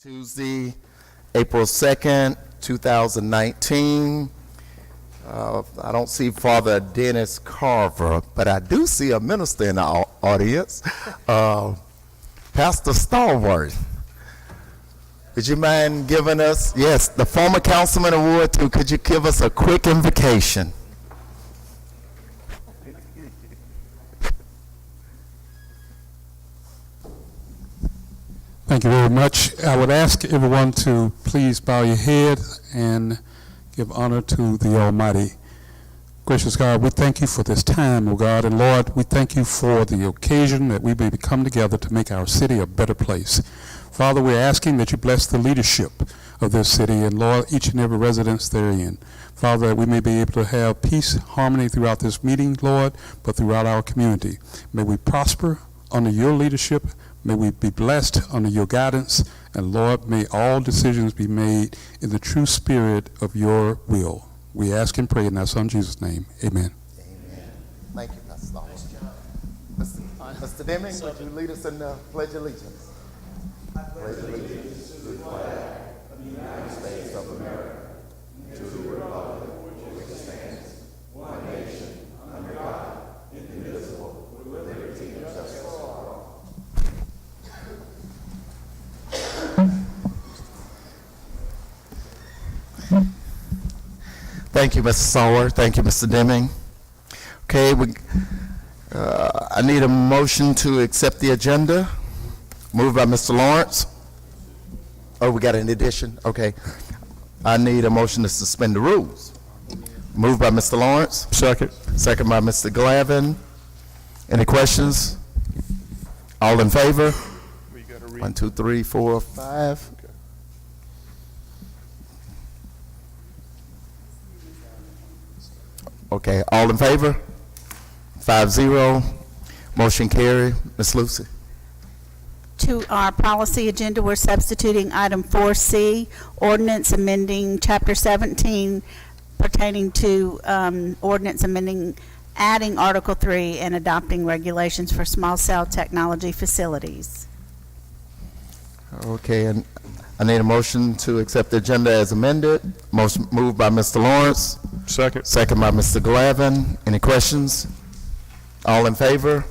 Tuesday, April 2nd, 2019. I don't see Father Dennis Carver, but I do see a minister in the audience, Pastor Stallworth. Would you mind giving us, yes, the former councilman of Ward 2, could you give us a quick invocation? Thank you very much. I would ask everyone to please bow your head and give honor to the Almighty. Gracious God, we thank you for this time, O God, and Lord, we thank you for the occasion that we may come together to make our city a better place. Father, we're asking that you bless the leadership of this city and, Lord, each and every residence therein. Father, that we may be able to have peace, harmony throughout this meeting, Lord, but throughout our community. May we prosper under your leadership. May we be blessed under your guidance, and Lord, may all decisions be made in the true spirit of your will. We ask and pray in our Son Jesus' name. Amen. Amen. Thank you, Pastor Stallworth. Mr. Deming, would you lead us in the Pledge of Allegiance? I pledge allegiance to the flag of the United States of America, and to the republic for which it stands, one nation, under God, indivisible, with liberty and justice for all. Thank you, Mr. Sawyer. Thank you, Mr. Deming. Okay, I need a motion to accept the agenda. Moved by Mr. Lawrence. Oh, we got an addition? Okay. I need a motion to suspend the rules. Moved by Mr. Lawrence. Second. Second by Mr. Glavin. Any questions? All in favor? 1, 2, 3, 4, 5. Okay, all in favor? 5-0. Motion carried. Ms. Lucy. To our policy agenda, we're substituting item 4C, ordinance amending Chapter 17 pertaining to ordinance amending, adding Article 3 and adopting regulations for small cell technology facilities. Okay, and I need a motion to accept the agenda as amended. Motion moved by Mr. Lawrence. Second. Second by Mr. Glavin. Any questions? All in favor?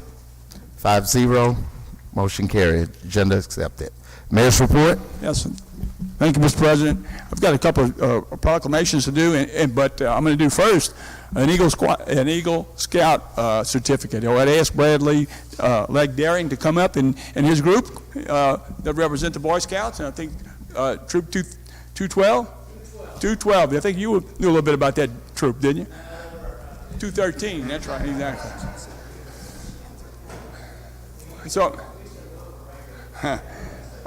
5-0. Motion carried. Agenda accepted. Mayor's report. Yes. Thank you, Mr. President. I've got a couple of proclamations to do, but I'm going to do first an Eagle Scout certificate. I'd ask Bradley Leg Daring to come up and his group that represent the Boy Scouts, and I think Troop 212? 212. I think you knew a little bit about that troop, didn't you? 213. That's right, exactly. So,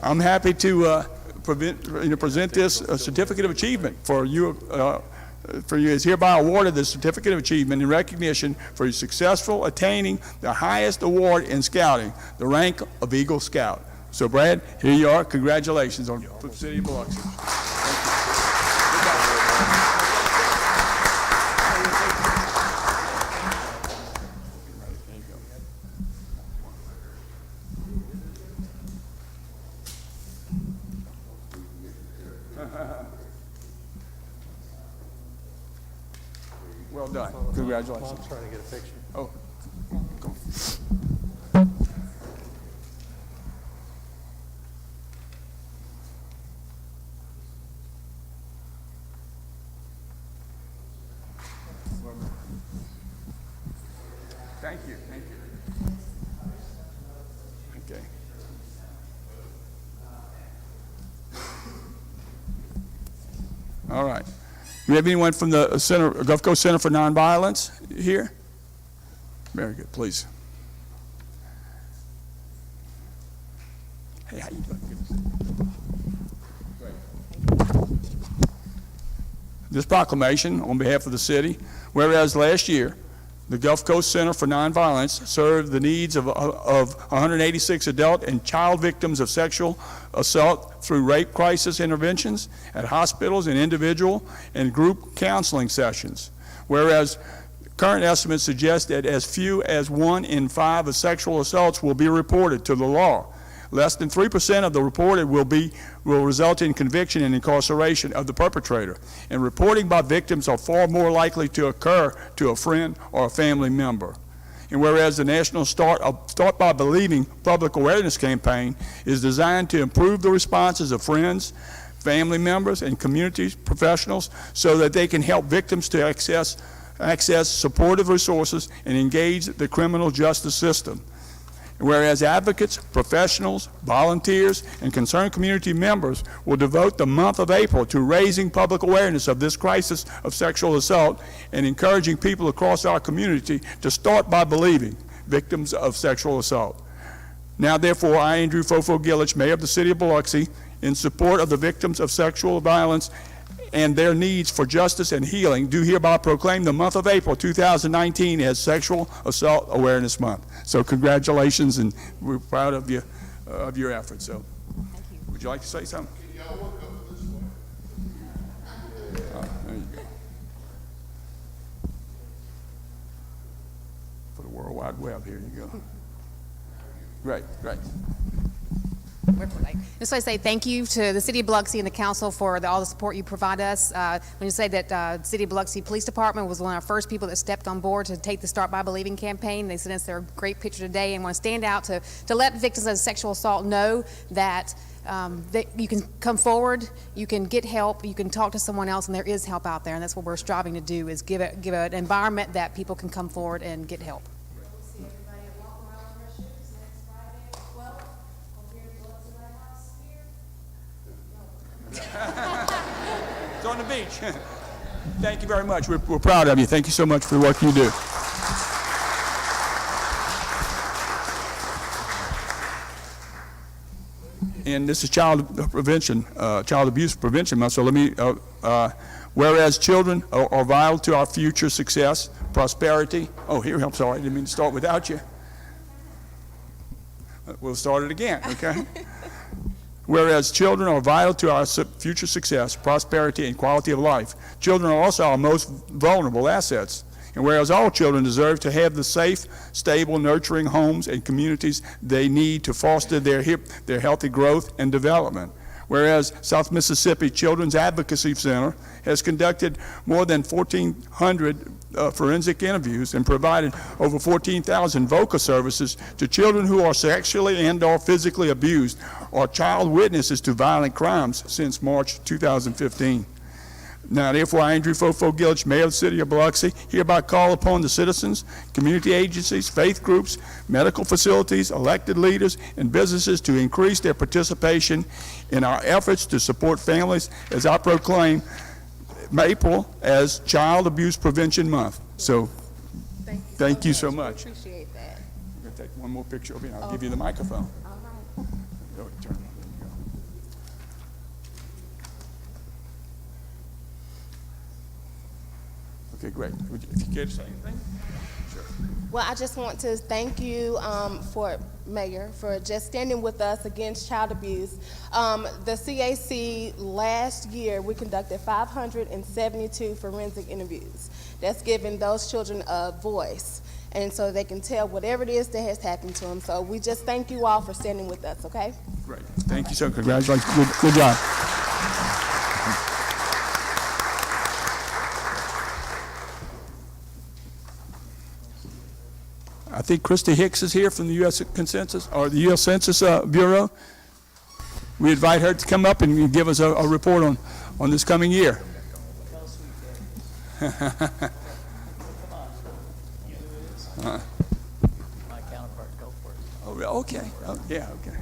I'm happy to present this certificate of achievement for you. For you is hereby awarded the certificate of achievement in recognition for your successful attaining the highest award in scouting, the rank of Eagle Scout. So, Brad, here you are. Congratulations on the city of Biloxi. Well done. Congratulations. I'm trying to get a picture. Oh. Go. Thank you. Thank you. Okay. All right. Do we have anyone from the Gulf Coast Center for Nonviolence here? Very good, please. Hey, how you doing? Great. This proclamation on behalf of the city, whereas last year, the Gulf Coast Center for Nonviolence served the needs of 186 adult and child victims of sexual assault through rape crisis interventions at hospitals and individual and group counseling sessions. Whereas current estimates suggest that as few as 1 in 5 of sexual assaults will be reported to the law. Less than 3% of the reported will result in conviction and incarceration of the perpetrator. And reporting by victims are far more likely to occur to a friend or a family member. And whereas the National Start by Believing public awareness campaign is designed to improve the responses of friends, family members, and community professionals so that they can help victims to access supportive resources and engage the criminal justice system. Whereas advocates, professionals, volunteers, and concerned community members will devote the month of April to raising public awareness of this crisis of sexual assault and encouraging people across our community to start by believing victims of sexual assault. Now, therefore, I, Andrew Fofo Gillich, Mayor of the City of Biloxi, in support of the victims of sexual violence and their needs for justice and healing, do hereby proclaim the month of April 2019 as Sexual Assault Awareness Month. So congratulations, and we're proud of you, of your efforts. So, Thank you. would you like to say something? There you go. For the World Wide Web, here you go. Great, great. Just want to say thank you to the City of Biloxi and the Council for all the support you provide us. When you say that City of Biloxi Police Department was one of our first people that stepped on board to take the Start by Believing campaign. They sent us their great picture today and want to stand out to let victims of sexual assault know that you can come forward, you can get help, you can talk to someone else, and there is help out there. And that's what we're striving to do, is give an environment that people can come forward and get help. It's on the beach. Thank you very much. We're proud of you. Thank you so much for the work you do. And this is child abuse prevention month. So let me, whereas children are vital to our future success, prosperity. Oh, here, I'm sorry. I didn't mean to start without you. We'll start it again, okay? Whereas children are vital to our future success, prosperity, and quality of life, children are also our most vulnerable assets. And whereas all children deserve to have the safe, stable, nurturing homes and communities they need to foster their healthy growth and development. Whereas South Mississippi Children's Advocacy Center has conducted more than 1,400 forensic interviews and provided over 14,000 VOCA services to children who are sexually and/or physically abused or child witnesses to violent crimes since March 2015. Now, therefore, I, Andrew Fofo Gillich, Mayor of the City of Biloxi, hereby call upon the citizens, community agencies, faith groups, medical facilities, elected leaders, and businesses to increase their participation in our efforts to support families as I proclaim April as Child Abuse Prevention Month. So, thank you so much. Appreciate that. I'm going to take one more picture of you, and I'll give you the microphone. All right. Go, turn. There you go. Okay, great. If you care to say anything? Sure. Well, I just want to thank you, Mayor, for just standing with us against child abuse. The CAC last year, we conducted 572 forensic interviews. That's giving those children a voice, and so they can tell whatever it is that has happened to them. So we just thank you all for standing with us, okay? Great. Thank you, sir. Congratulations. Good job. I think Christy Hicks is here from the U.S. Census, or the U.S. Census Bureau. We invite her to come up and give us a report on this coming year. My counterpart, go for it. Oh, okay. Oh, yeah, okay.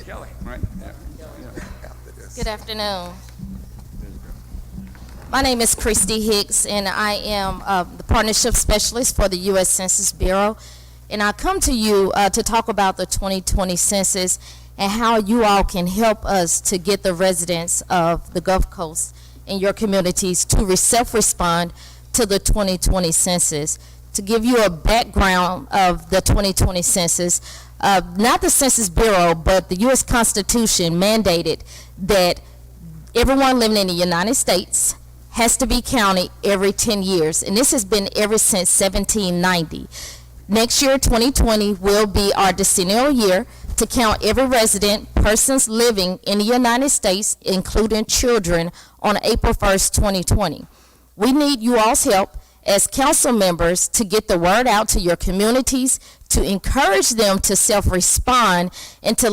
Kelly, right? Yeah. Good afternoon. My name is Christy Hicks, and I am the Partnership Specialist for the U.S. Census Bureau. And I come to you to talk about the 2020 census and how you all can help us to get the residents of the Gulf Coast and your communities to self-respond to the 2020 census. To give you a background of the 2020 census, not the Census Bureau, but the U.S. Constitution mandated that everyone living in the United States has to be counted every 10 years, and this has been ever since 1790. Next year, 2020, will be our decennial year, to count every resident, persons living in the United States, including children, on April 1st, 2020. We need you all's help as council members to get the word out to your communities, to encourage them to self-respond, and to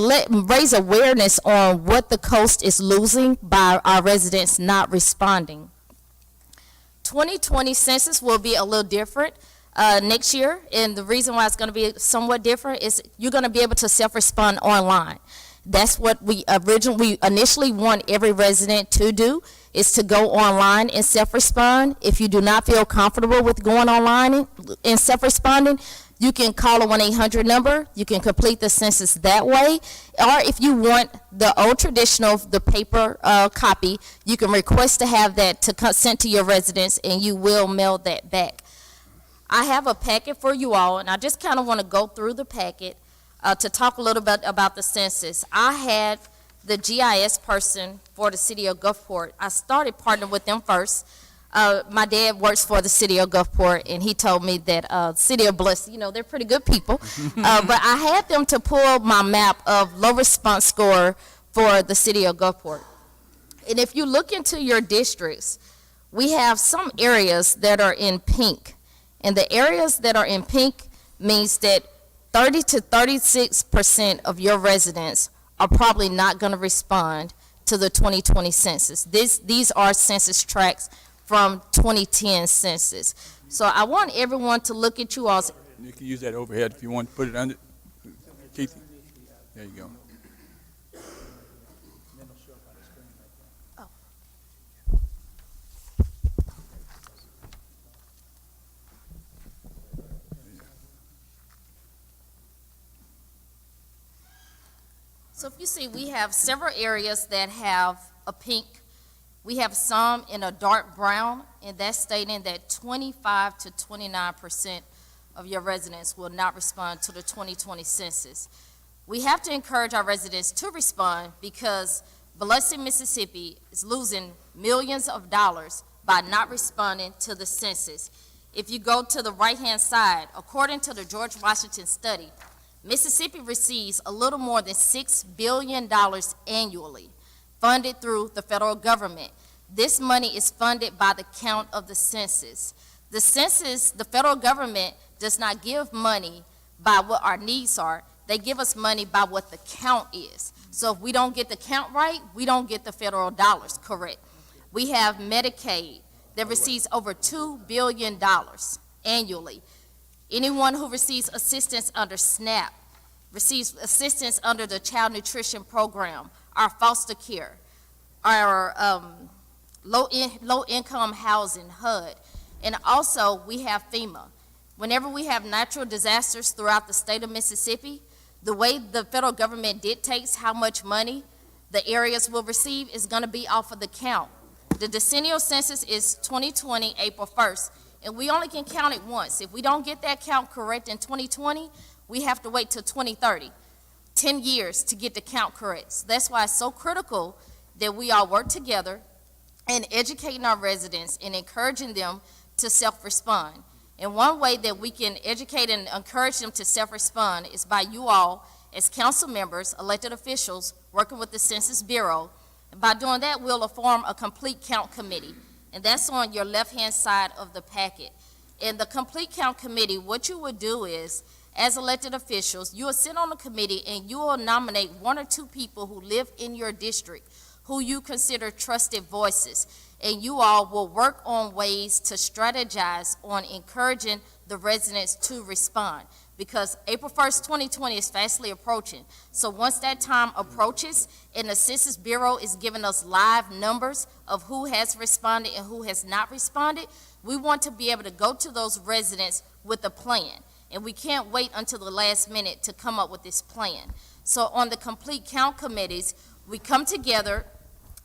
raise awareness on what the coast is losing by our residents not responding. 2020 census will be a little different next year, and the reason why it's going to be somewhat different is you're going to be able to self-respond online. That's what we initially want every resident to do, is to go online and self-respond. If you do not feel comfortable with going online and self-responding, you can call a 1-800 number. You can complete the census that way. Or if you want the old traditional, the paper copy, you can request to have that sent to your residents, and you will mail that back. I have a packet for you all, and I just kind of want to go through the packet to talk a little bit about the census. I had the GIS person for the city of Gulfport. I started partnering with them first. My dad works for the city of Gulfport, and he told me that city of Bliss, you know, they're pretty good people. But I had them to pull my map of low response score for the city of Gulfport. And if you look into your districts, we have some areas that are in pink. And the areas that are in pink means that 30 to 36% of your residents are probably not going to respond to the 2020 census. These are census tracts from 2010 census. So I want everyone to look at you all. You can use that overhead if you want to put it under. Keith, there you go. So if you see, we have several areas that have a pink. We have some in a dark brown, and that's stating that 25 to 29% of your residents will not respond to the 2020 census. We have to encourage our residents to respond because Biloxi, Mississippi is losing millions of dollars by not responding to the census. If you go to the right-hand side, according to the George Washington study, Mississippi receives a little more than $6 billion annually, funded through the federal government. This money is funded by the count of the census. The census, the federal government does not give money by what our needs are. They give us money by what the count is. So if we don't get the count right, we don't get the federal dollars correct. We have Medicaid that receives over $2 billion annually. Anyone who receives assistance under SNAP, receives assistance under the Child Nutrition Program, our foster care, our low-income housing, HUD, and also we have FEMA. Whenever we have natural disasters throughout the state of Mississippi, the way the federal government dictates how much money the areas will receive is going to be off of the count. The decennial census is 2020, April 1st. And we only can count it once. If we don't get that count correct in 2020, we have to wait till 2030, 10 years to get the count correct. So that's why it's so critical that we all work together in educating our residents and encouraging them to self-respond. And one way that we can educate and encourage them to self-respond is by you all, as council members, elected officials, working with the Census Bureau. And by doing that, we'll form a complete count committee. And that's on your left-hand side of the packet. In the complete count committee, what you would do is, as elected officials, you will sit on the committee and you will nominate 1 or 2 people who live in your district, who you consider trusted voices. And you all will work on ways to strategize on encouraging the residents to respond. Because April 1st, 2020 is fastly approaching. So once that time approaches and the Census Bureau is giving us live numbers of who has responded and who has not responded, we want to be able to go to those residents with a plan. And we can't wait until the last minute to come up with this plan. So on the complete count committees, we come together,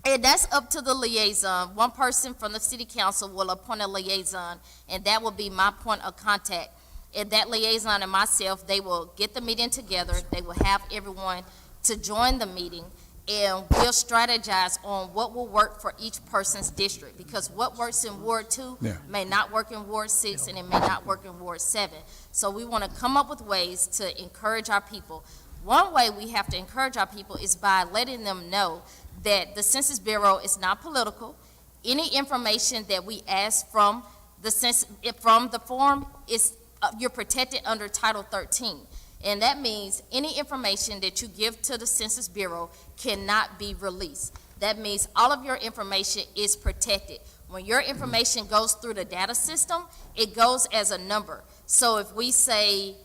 and that's up to the liaison. One person from the city council will appoint a liaison, and that will be my point of contact. And that liaison and myself, they will get the meeting together. They will have everyone to join the meeting, and we'll strategize on what will work for each person's district, because what works in Ward 2 may not work in Ward 6, and it may not work in Ward 7. So we want to come up with ways to encourage our people. One way we have to encourage our people is by letting them know that the Census Bureau is not political. Any information that we ask from the form is you're protected under Title 13. And that means any information that you give to the Census Bureau cannot be released. That means all of your information is protected. When your information goes through the data system, it goes as a number. So if we say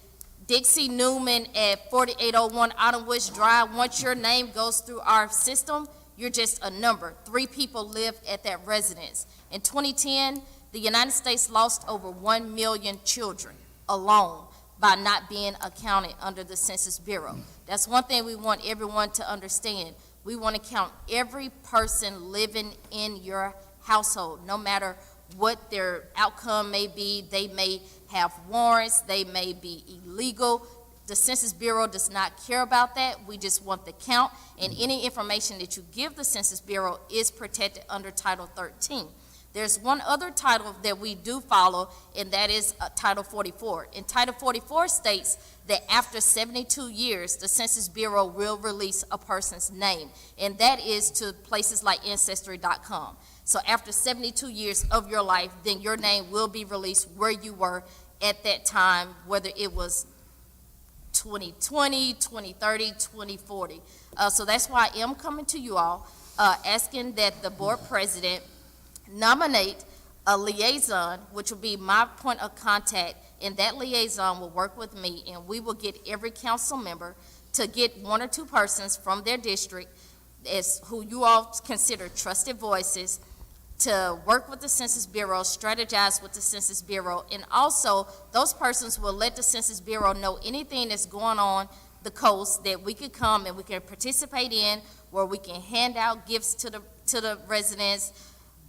Dixie Newman at 4801 Autumn Woods Drive, once your name goes through our system, you're just a number. 3 people live at that residence. In 2010, the United States lost over 1 million children alone by not being accounted under the Census Bureau. That's one thing we want everyone to understand. We want to count every person living in your household, no matter what their outcome may be. They may have warrants, they may be illegal. The Census Bureau does not care about that. We just want the count, and any information that you give the Census Bureau is protected under Title 13. There's one other title that we do follow, and that is Title 44. And Title 44 states that after 72 years, the Census Bureau will release a person's name, and that is to places like Ancestry.com. So after 72 years of your life, then your name will be released where you were at that time, whether it was 2020, 2030, 2040. So that's why I am coming to you all, asking that the board president nominate a liaison, which will be my point of contact, and that liaison will work with me, and we will get every council member to get 1 or 2 persons from their district as who you all consider trusted voices to work with the Census Bureau, strategize with the Census Bureau, and also those persons will let the Census Bureau know anything that's going on the coast that we could come and we can participate in, where we can hand out gifts to the residents,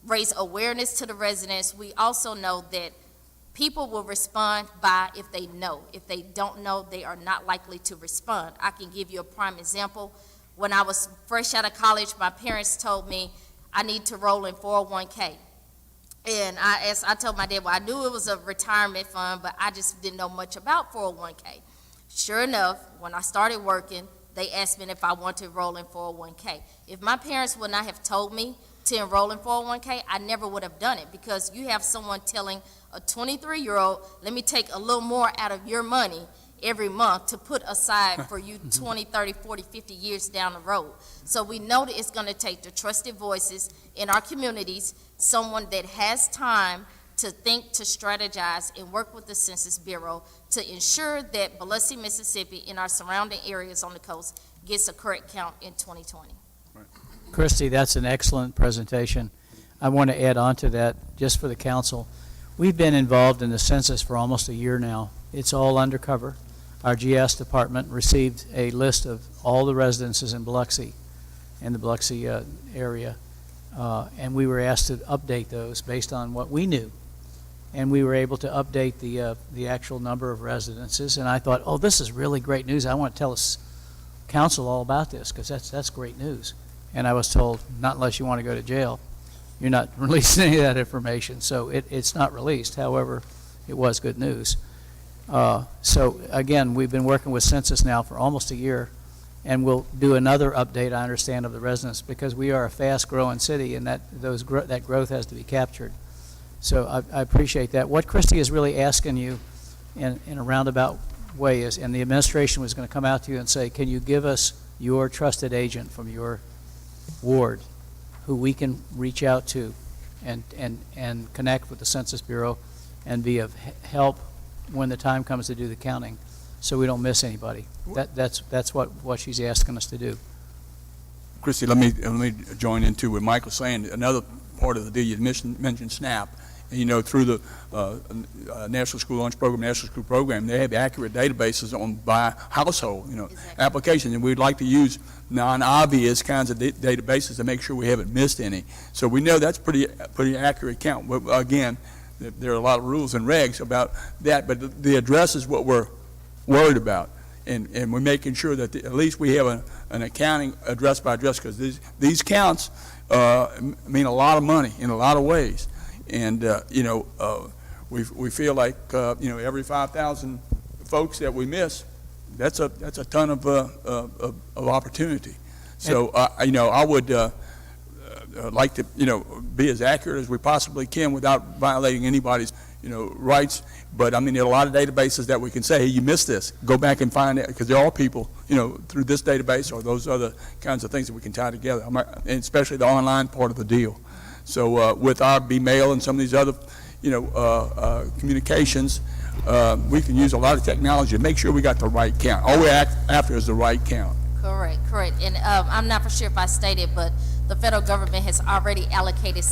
raise awareness to the residents. We also know that people will respond by if they know. If they don't know, they are not likely to respond. I can give you a prime example. When I was fresh out of college, my parents told me I need to roll in 401k. And I told my dad, well, I knew it was a retirement fund, but I just didn't know much about 401k. Sure enough, when I started working, they asked me if I wanted to enroll in 401k. If my parents would not have told me to enroll in 401k, I never would have done it, because you have someone telling a 23-year-old, let me take a little more out of your money every month to put aside for you 20, 30, 40, 50 years down the road. So we know that it's going to take the trusted voices in our communities, someone that has time to think, to strategize, and work with the Census Bureau to ensure that Biloxi, Mississippi, and our surrounding areas on the coast gets a correct count in 2020. Christy, that's an excellent presentation. I want to add on to that, just for the council. We've been involved in the census for almost a year now. It's all undercover. Our GS department received a list of all the residences in Biloxi, in the Biloxi area, and we were asked to update those based on what we knew. And we were able to update the actual number of residences, and I thought, oh, this is really great news. I want to tell us council all about this, because that's great news. And I was told, not unless you want to go to jail. You're not releasing any of that information. So it's not released. However, it was good news. So again, we've been working with Census now for almost a year, and we'll do another update, I understand, of the residents, because we are a fast-growing city, and that growth has to be captured. So I appreciate that. What Christy is really asking you in a roundabout way is, and the administration was going to come out to you and say, can you give us your trusted agent from your ward who we can reach out to and connect with the Census Bureau and be of help when the time comes to do the counting, so we don't miss anybody. That's what she's asking us to do. Christy, let me join in too with Michael saying another part of the deal. You mentioned SNAP. And, you know, through the National School Lunch Program, National School Program, they have accurate databases on by household, exactly. Applications, and we'd like to use non-obvious kinds of databases to make sure we haven't missed any. So we know that's pretty accurate count. But again, there are a lot of rules and regs about that, but the address is what we're worried about, and we're making sure that at least we have an accounting address by address, because these counts mean a lot of money in a lot of ways. And, we feel like, every 5,000 folks that we miss, that's a ton of opportunity. So, I would like to, be as accurate as we possibly can without violating anybody's, rights. But I mean, there are a lot of databases that we can say, hey, you missed this. Go back and find it, because there are people, through this database or those other kinds of things that we can tie together, and especially the online part of the deal. So with our B-mail and some of these other, communications, we can use a lot of technology to make sure we got the right count. All we're after is the right count. Correct. And I'm not for sure if I stated, but the federal government has already allocated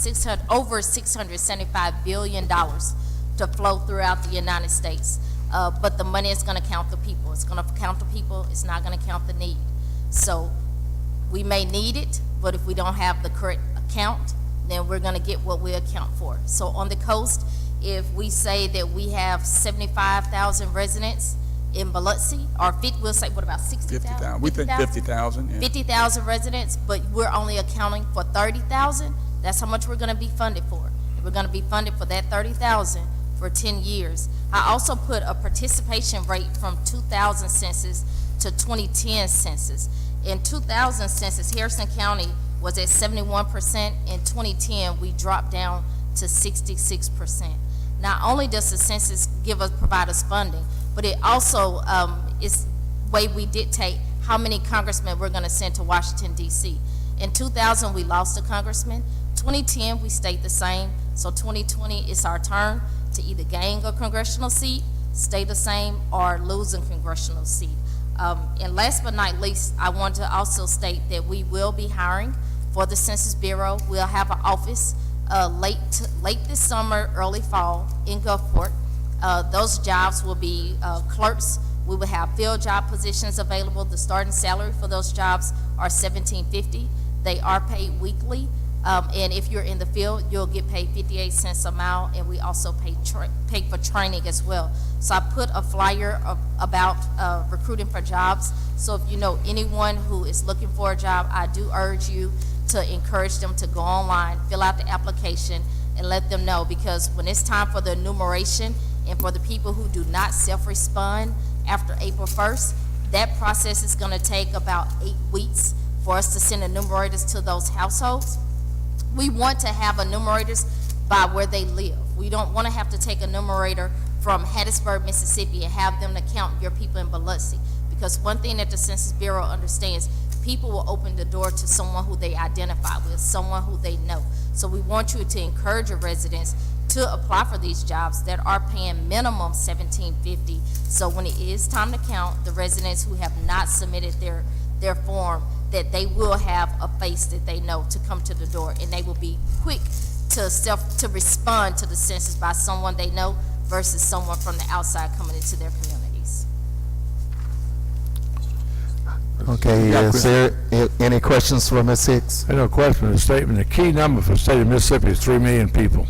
over $675 billion to flow throughout the United States. But the money is going to count the people. It's going to count the people. It's not going to count the need. So we may need it, but if we don't have the correct account, then we're going to get what we account for. So on the coast, if we say that we have 75,000 residents in Biloxi, or we'll say, what about 60,000? 50,000. We think 50,000. Yeah. 50,000 residents, but we're only accounting for 30,000. That's how much we're going to be funded for. We're going to be funded for that 30,000 for 10 years. I also put a participation rate from 2000 census to 2010 census. In 2000 census, Harrison County was at 71%. In 2010, we dropped down to 66%. Not only does the census provide us funding, but it also is way we dictate how many congressmen we're going to send to Washington, D.C. In 2000, we lost a congressman. 2010, we stayed the same. So 2020, it's our turn to either gain a congressional seat, stay the same, or lose a congressional seat. And last but not least, I want to also state that we will be hiring for the Census Bureau. We'll have an office late this summer, early fall in Gulfport. Those jobs will be clerks. We will have field job positions available. The starting salary for those jobs are $17.50. They are paid weekly. And if you're in the field, you'll get paid 58 cents a mile, and we also pay for training as well. So I put a flyer about recruiting for jobs. So if you know anyone who is looking for a job, I do urge you to encourage them to go online, fill out the application, and let them know, because when it's time for the enumeration, and for the people who do not self-respond after April 1st, that process is going to take about 8 weeks for us to send enumerators to those households. We want to have enumerators by where they live. We don't want to have to take a numerator from Hattiesburg, Mississippi, and have them to count your people in Biloxi. Because one thing that the Census Bureau understands, people will open the door to someone who they identify with, someone who they know. So we want you to encourage your residents to apply for these jobs that are paying minimum $17.50. So when it is time to count, the residents who have not submitted their form, that they will have a face that they know to come to the door, and they will be quick to respond to the census by someone they know versus someone from the outside coming into their communities. Okay, is there any questions for Ms. Hicks? No question. The statement, the key number for the state of Mississippi is 3 million people.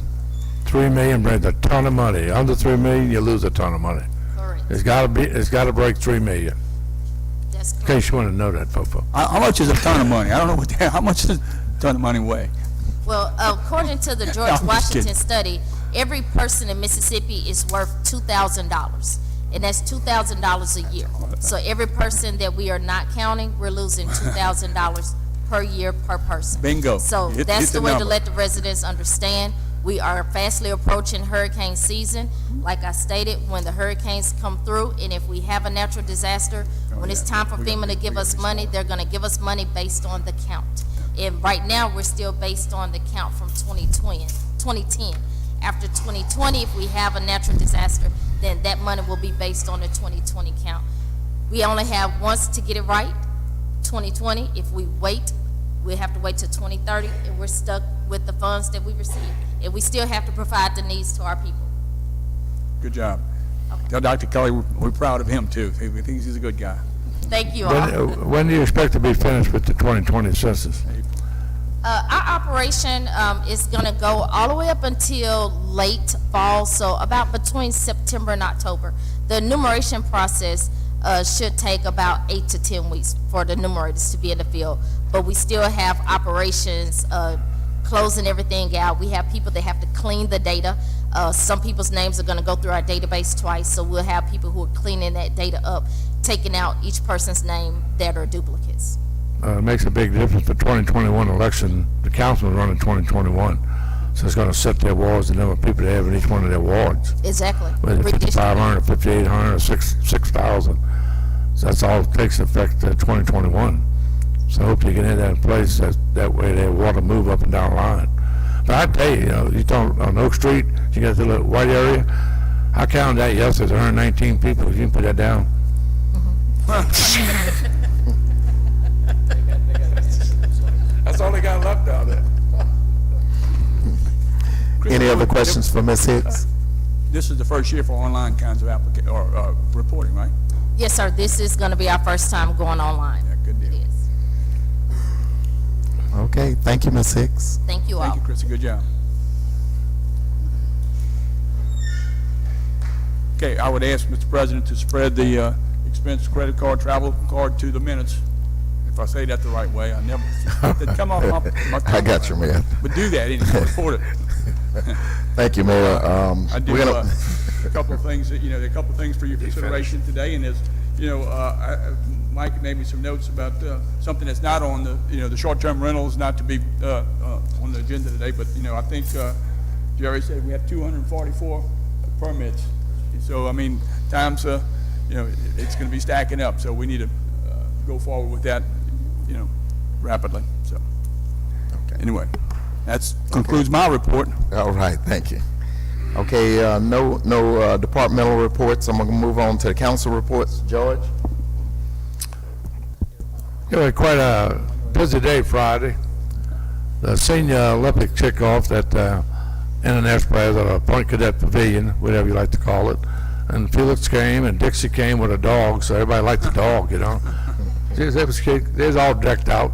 3 million brings a ton of money. Under 3 million, you lose a ton of money. Correct. It's got to break 3 million. That's In correct. case you want to know that, Popo. How much is a ton of money? I don't know how much does a ton of money weigh? Well, according to the I'm George just Washington kidding. study, every person in Mississippi is worth $2,000, and that's $2,000 a year. So every person that we are not counting, we're losing $2,000 per year per person. Bingo. So Hit that's the the way to number. let the residents understand. We are fastly approaching hurricane season. Like I stated, when the hurricanes come through, and if we have a natural disaster, when it's time for FEMA to give us money, they're going to give us money based on the count. And right now, we're still based on the count from 2010. After 2020, if we have a natural disaster, then that money will be based on the 2020 count. We only have once to get it right, 2020. If we wait, we have to wait till 2030, and we're stuck with the funds that we receive. And we still have to provide the needs to our people. Good job. Okay. Tell Dr. Kelly we're proud of him, too. We think he's a good guy. Thank you all. When do you expect to be finished with the 2020 census? Our operation is going to go all the way up until late fall, so about between September and October. The enumeration process should take about 8 to 10 weeks for the enumerators to be in the field, but we still have operations closing everything out. We have people that have to clean the data. Some people's names are going to go through our database twice, so we'll have people who are cleaning that data up. taking out each person's name that are duplicates. It makes a big difference for 2021 election. The council will run in 2021. So it's going to set their wards, the number of people they have in each one of their wards. Exactly. Whether 5,500 or 5,800 or 6,000. So that's all takes effect 2021. So I hope you can have that in place. That way they want to move up and down the line. But I tell you, you talk on Oak Street, you got the little white area. I counted that yesterday, 119 people. You can put that down. That's all they got left out there. Any other questions for Ms. Hicks? This is the first year for online kinds of reporting, right? Yes, sir. This is going to be our first time going online. Yeah, good deal. Yes. Okay, thank you, Ms. Hicks. Thank you all. Thank you, Chrissy. Good job. Okay, I would ask Mr. President to spread the expense credit card, travel card to the minutes. If I say that the right way, I never, it'd come off my tongue. I got you, man. But do that, and you can afford it. Thank you, Mayor. I do a couple of things that, there are a couple of things for your consideration today, and Mike made me some notes about something that's not on the short-term rentals, not to be on the agenda today, but, I think Jerry said we have 244 permits. So, I mean, times, it's going to be stacking up, so we need to go forward with that, rapidly. So, anyway, that concludes my report. All right, thank you. Okay, no departmental reports. I'm going to move on to the council reports. George? We had quite a busy day Friday. The Senior Olympic kickoff at International Plaza, or Point Cadet Pavilion, whatever you like to call it. And Felix came, and Dixie came with a dog, so everybody liked the dog, They was all decked out.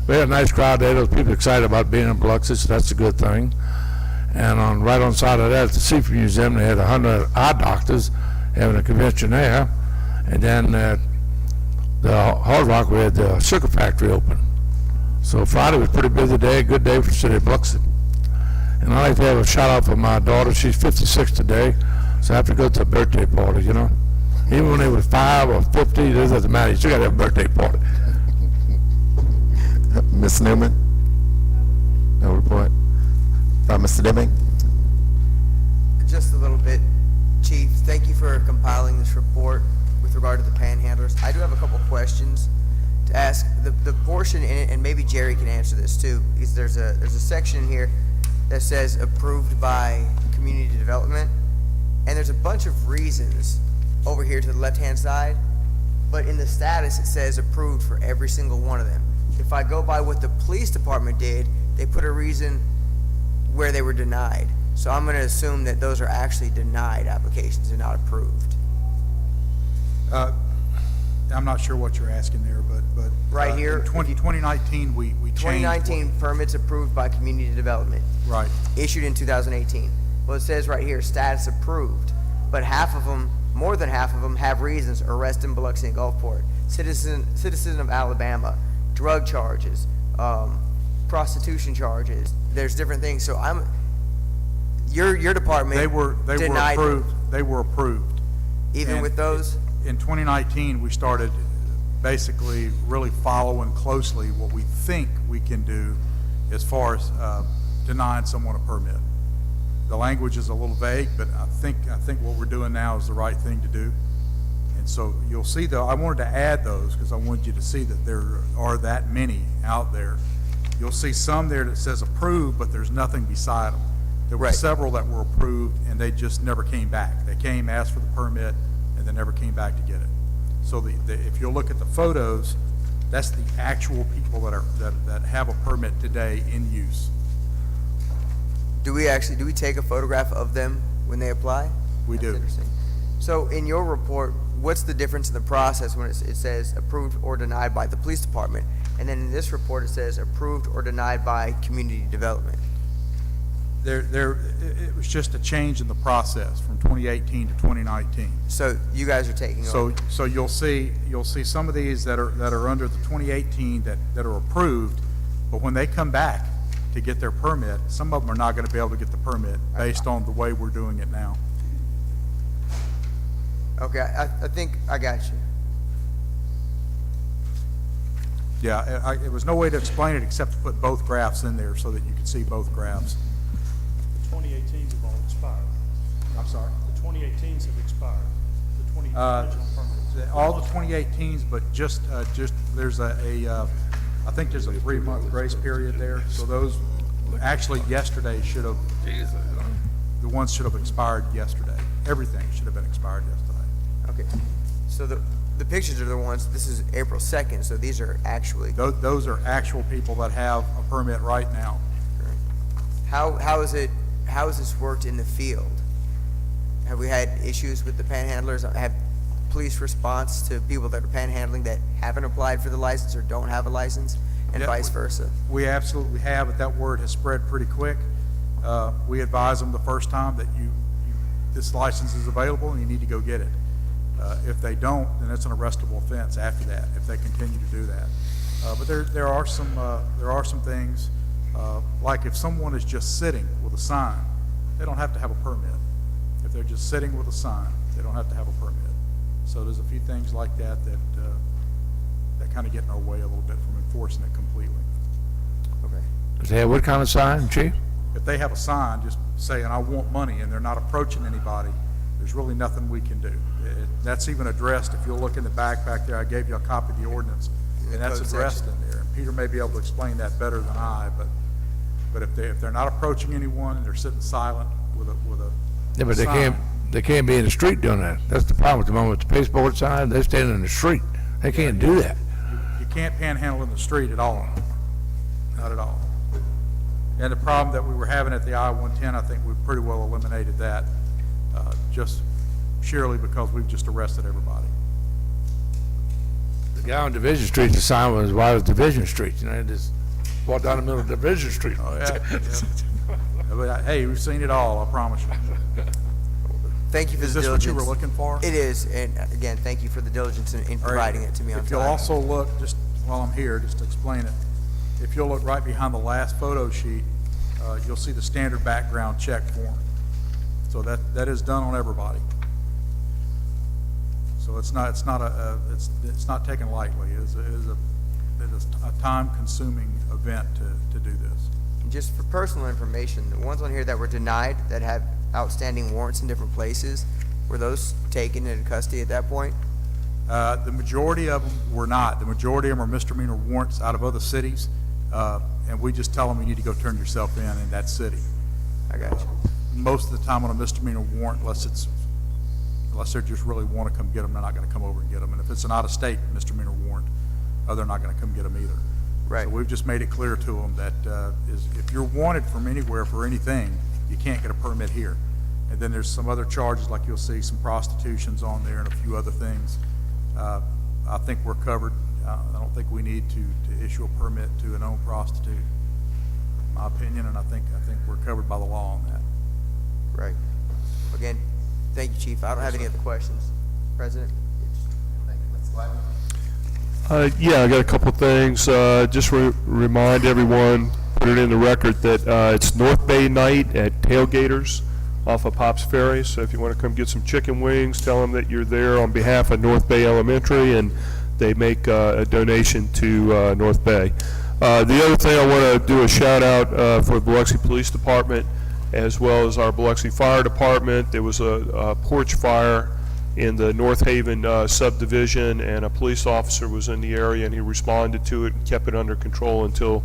We had a nice crowd there. Those people excited about being in Biloxi, so that's a good thing. And right on the side of that, at the Seafood Museum, they had 100 eye doctors having a convention there. And then the Hard Rock, we had the sugar factory open. So Friday was a pretty busy day, a good day for the city of Biloxi. And I'd like to have a shout out for my daughter. She's 56 today, so I have to go to a birthday party, Even when they were 5 or 50, it doesn't matter. You still got to have a birthday party. Ms. Newman? No report. Mr. Deming? Just a little bit. Chief, thank you for compiling this report with regard to the panhandlers. I do have a couple questions to ask. The portion in it, and maybe Jerry can answer this too, because there's a section in here that says approved by community development, and there's a bunch of reasons over here to the left-hand side, but in the status it says approved for every single one of them. If I go by what the police department did, they put a reason where they were denied. So I'm going to assume that those are actually denied applications and not approved. I'm not sure what you're asking there, but Right here, in 2019, we changed. 2019 permits approved by community development. Right. Issued in 2018. Well, it says right here, status approved, but half of them, more than half of them, have reasons: arrest in Biloxi and Gulfport, citizen of Alabama, drug charges, prostitution charges. There's different things. So your department They were denied approved. them. They were approved. Even And with those? In 2019, we started basically really following closely what we think we can do as far as denying someone a permit. The language is a little vague, but I think what we're doing now is the right thing to do. And so you'll see, though, I wanted to add those because I wanted you to see that there are that many out there. You'll see some there that says approved, but there's nothing beside them. There were several that were approved, and they just never came back. They came, asked for the permit, and then never came back to get it. So if you'll look at the photos, that's the actual people that have a permit today in use. Do we take a photograph of them when they apply? We do. That's interesting. So in your report, what's the difference in the process when it says approved or denied by the police department? And then in this report, it says approved or denied by community development. It was just a change in the process from 2018 to 2019. So you guys are taking over. So you'll see some of these that are under the 2018 that are approved, but when they come back to get their permit, some of them are not going to be able to get the permit based on the way we're doing it now. Okay, I think I got you. Yeah, it was no way to explain it except to put both graphs in there so that you could see both graphs. The 2018s have all expired. I'm sorry? The 2018s have expired. The 20 Uh, original permits. All the 2018s, but just there's I think there's a 3-month grace period there. So those actually yesterday should have, the ones should have expired yesterday. Everything should have been expired yesterday. Okay, so the pictures are the ones, this is April 2nd, so these are actually, Those are actual people that have a permit right now. how has this worked in the field? Have we had issues with the panhandlers? Have police response to people that are panhandling that haven't applied for the license or don't have a license, and Yeah, vice versa? We absolutely have, but that word has spread pretty quick. We advise them the first time that this license is available and you need to go get it. If they don't, then it's an arrestable offense after that, if they continue to do that. But there are some things, like if someone is just sitting with a sign, they don't have to have a permit. If they're just sitting with a sign, they don't have to have a permit. So there's a few things like that kind of get in our way a little bit from enforcing it completely. Okay. Does they have what kind of sign, Chief? If they have a sign just saying, I want money, and they're not approaching anybody, there's really nothing we can do. That's even addressed, if you'll look in the back there, I gave you a copy of the ordinance, and that's code addressed section. in there. And Peter may be able to explain that better than I, but if they're not approaching anyone, and they're sitting silent with a Yeah, but sign, they can't be in the street doing that. That's the problem at the moment with the pasteboard sign. They're standing in the street. They can't do that. you can't panhandle in the street at all. Not at all. And the problem that we were having at the I-110, I think we've pretty well eliminated that, just surely because we've just arrested everybody. The guy on Division Street, the sign was wide as Division Street. You know, they just walk down the middle of Division Street. Oh, yeah. But, hey, we've seen it all, I promise you. Thank you for Is the this what diligence. you were looking for? It is, and again, thank you for the diligence in All right. providing it to me on time. If you'll also look, just while I'm here, just to explain it, if you'll look right behind the last photo sheet, you'll see the standard background check form. So that is done on everybody. So it's not taken lightly. It is a time-consuming event to do this. Just for personal information, the ones on here that were denied that have outstanding warrants in different places, were those taken into custody at that point? The majority of them were not. The majority of them are misdemeanor warrants out of other cities, and we just tell them you need to go turn yourself in that city. I got you. Most of the time on a misdemeanor warrant, unless they just really want to come get them, they're not going to come over and get them. And if it's an out-of-state misdemeanor warrant, they're not going to come get them either. Right. So we've just made it clear to them that if you're wanted from anywhere for anything, you can't get a permit here. And then there's some other charges, like you'll see some prostitutions on there and a few other things. I think we're covered. I don't think we need to issue a permit to a known prostitute, in my opinion, and I think we're covered by the law on that. Right. Again, thank you, Chief. I don't have any other questions. President? Thank you, Mr. Glavine. Yeah, I got a couple of things. Just remind everyone, put it in the record, that it's North Bay night at Tailgaters off of Pops Ferry. So if you want to come get some chicken wings, tell them that you're there on behalf of North Bay Elementary, and they make a donation to North Bay. The other thing, I want to do a shout out for the Biloxi Police Department as well as our Biloxi Fire Department. There was a porch fire in the North Haven subdivision, and a police officer was in the area, and he responded to it and kept it under control until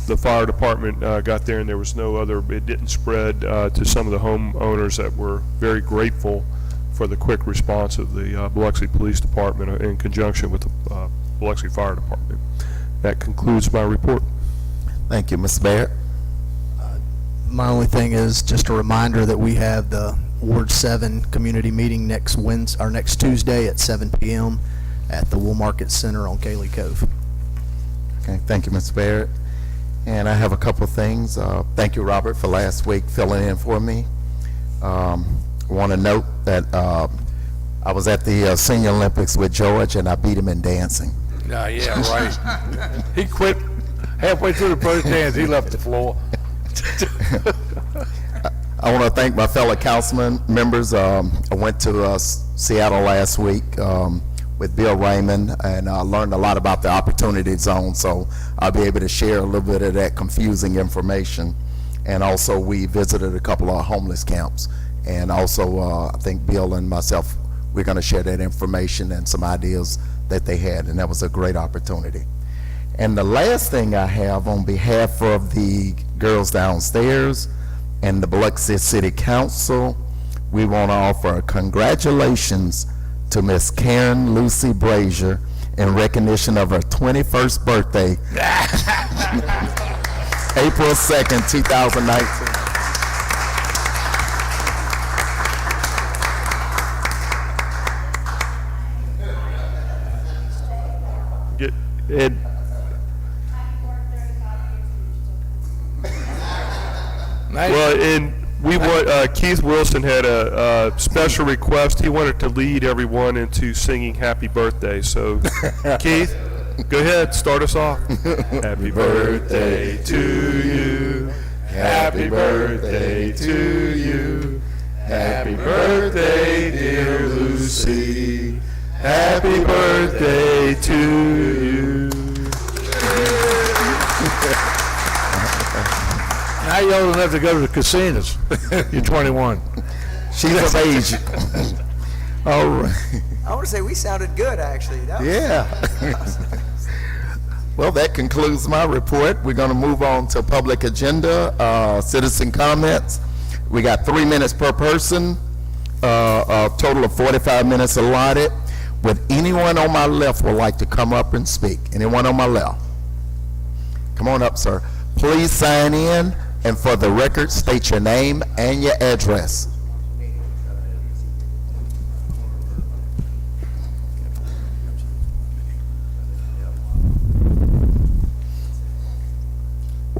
the fire department got there, and there was no other, it didn't spread to some of the homeowners that were very grateful for the quick response of the Biloxi Police Department in conjunction with the Biloxi Fire Department. That concludes my report. Thank you, Ms. Barrett. My only thing is just a reminder that we have the Ward 7 community meeting next Tuesday at 7 p.m. at the Wool Market Center on Cayley Cove. Okay, thank you, Mr. Barrett. And I have a couple of things. Thank you, Robert, for last week filling in for me. I want to note that I was at the Senior Olympics with George, and I beat him in dancing. Yeah, right. He quit halfway through the first dance. He left the floor. I want to thank my fellow councilman members. I went to Seattle last week. with Bill Raymond and learned a lot about the opportunity zone, so I'll be able to share a little bit of that confusing information. And also, we visited a couple of homeless camps, and also I think Bill and myself, we're going to share that information and some ideas that they had, and that was a great opportunity. And the last thing I have on behalf of the girls downstairs and the Biloxi City Council, we want to offer congratulations to Miss Karen Lucy Brazier in recognition of her 21st birthday, April 2nd, 2019. And well, and we want, Keith Wilson had a special request. He wanted to lead everyone into singing happy birthday. So, Keith, go ahead, start us off. Happy birthday to you. Happy birthday to you. Happy birthday, dear Lucy. Happy birthday to you. Now you're old enough to go to the casinos. You're 21. She's of age. All right. I want to say we sounded good, actually. That was- Yeah. Well, that concludes my report. We're going to move on to public agenda, citizen comments. We got 3 minutes per person, a total of 45 minutes allotted. Would anyone on my left would like to come up and speak? Anyone on my left? Come on up, sir. Please sign in, and for the record, state your name and your address.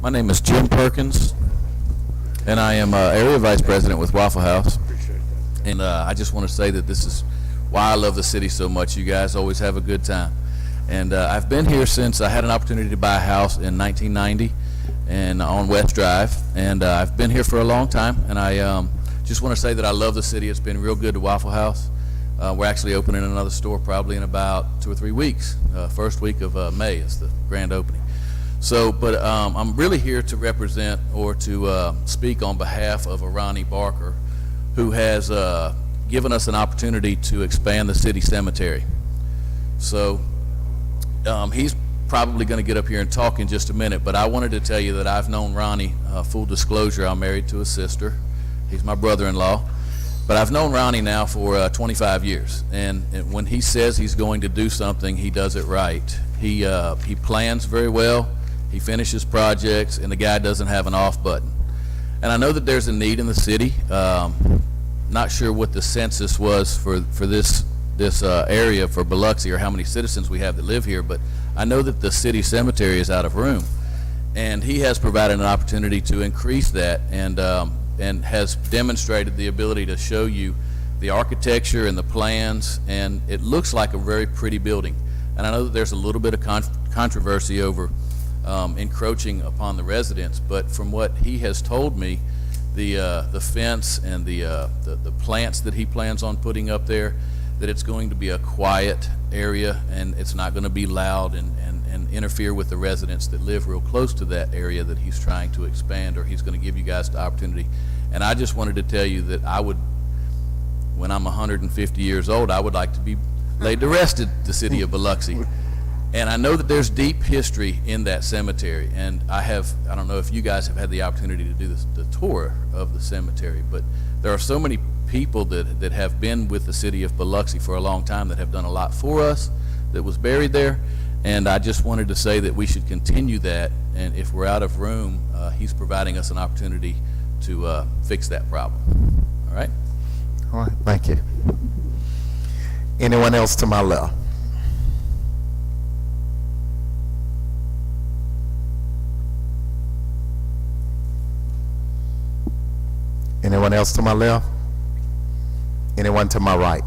My name is Jim Perkins, and I am Area Vice President with Waffle House. And I just want to say that this is why I love the city so much. You guys always have a good time. And I've been here since I had an opportunity to buy a house in 1990 and on West Drive. And I've been here for a long time. And I just want to say that I love the city. It's been real good to Waffle House. We're actually opening another store probably in about 2 or 3 weeks. First week of May is the grand opening. So, but I'm really here to represent or to speak on behalf of Ronnie Barker, who has given us an opportunity to expand the city cemetery. So he's probably going to get up here and talk in just a minute, but I wanted to tell you that I've known Ronnie, full disclosure, I'm married to his sister. He's my brother-in-law. But I've known Ronnie now for 25 years, and when he says he's going to do something, he does it right. He plans very well, he finishes projects, and the guy doesn't have an off button. And I know that there's a need in the city. Not sure what the census was for this area for Biloxi, or how many citizens we have that live here, but I know that the city cemetery is out of room, and he has provided an opportunity to increase that, and has demonstrated the ability to show you the architecture and the plans, and it looks like a very pretty building. And I know that there's a little bit of controversy over encroaching upon the residents, but from what he has told me, the fence and the plants that he plans on putting up there, that it's going to be a quiet area, and it's not going to be loud and interfere with the residents that live real close to that area that he's trying to expand, or he's going to give you guys the opportunity. And I just wanted to tell you that I would, when I'm 150 years old, I would like to be laid to rest at the city of Biloxi. And I know that there's deep history in that cemetery, and I don't know if you guys have had the opportunity to do the tour of the cemetery, but there are so many people that have been with the city of Biloxi for a long time that have done a lot for us, that was buried there, and I just wanted to say that we should continue that, and if we're out of room, he's providing us an opportunity to fix that problem. All right? All right, thank you. Anyone else to my left? Anyone else to my left? Anyone to my right?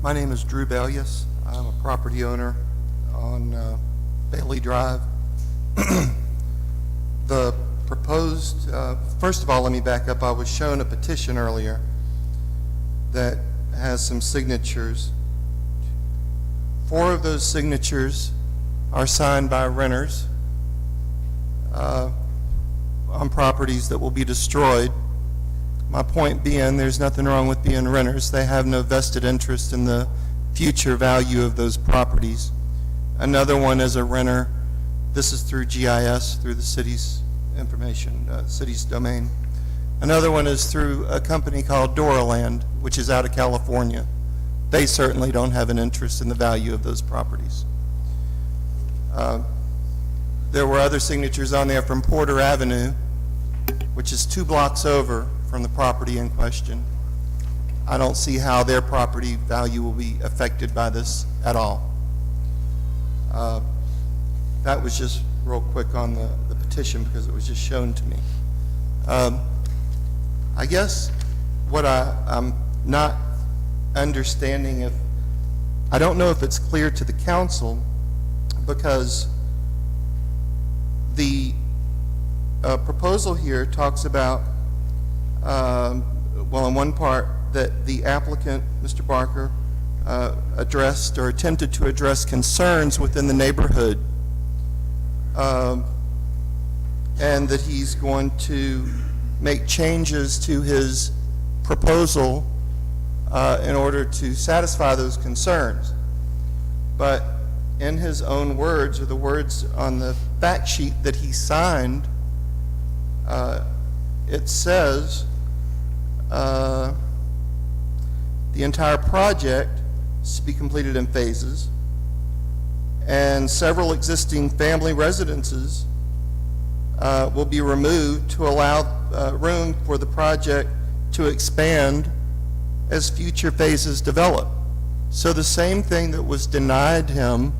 My name is Drew Bellius. I'm a property owner on Bailey Drive. The proposed, first of all, let me back up. I was shown a petition earlier that has some signatures. 4 of those signatures are signed by renters on properties that will be destroyed. My point being, there's nothing wrong with being renters. They have no vested interest in the future value of those properties. Another one is a renter. This is through GIS, through the city's information, city's domain. Another one is through a company called Doraland, which is out of California. They certainly don't have an interest in the value of those properties. There were other signatures on there from Porter Avenue, which is 2 blocks over from the property in question. I don't see how their property value will be affected by this at all. That was just real quick on the petition because it was just shown to me. I guess what I'm not understanding, I don't know if it's clear to the council, because the proposal here talks about, well, in one part, that the applicant, Mr. Barker, addressed or attempted to address concerns within the neighborhood, and that he's going to make changes to his proposal in order to satisfy those concerns. But in his own words, or the words on the fact sheet that he signed, it says the entire project is to be completed in phases, and several existing family residences will be removed to allow room for the project to expand as future phases develop. So the same thing that was denied him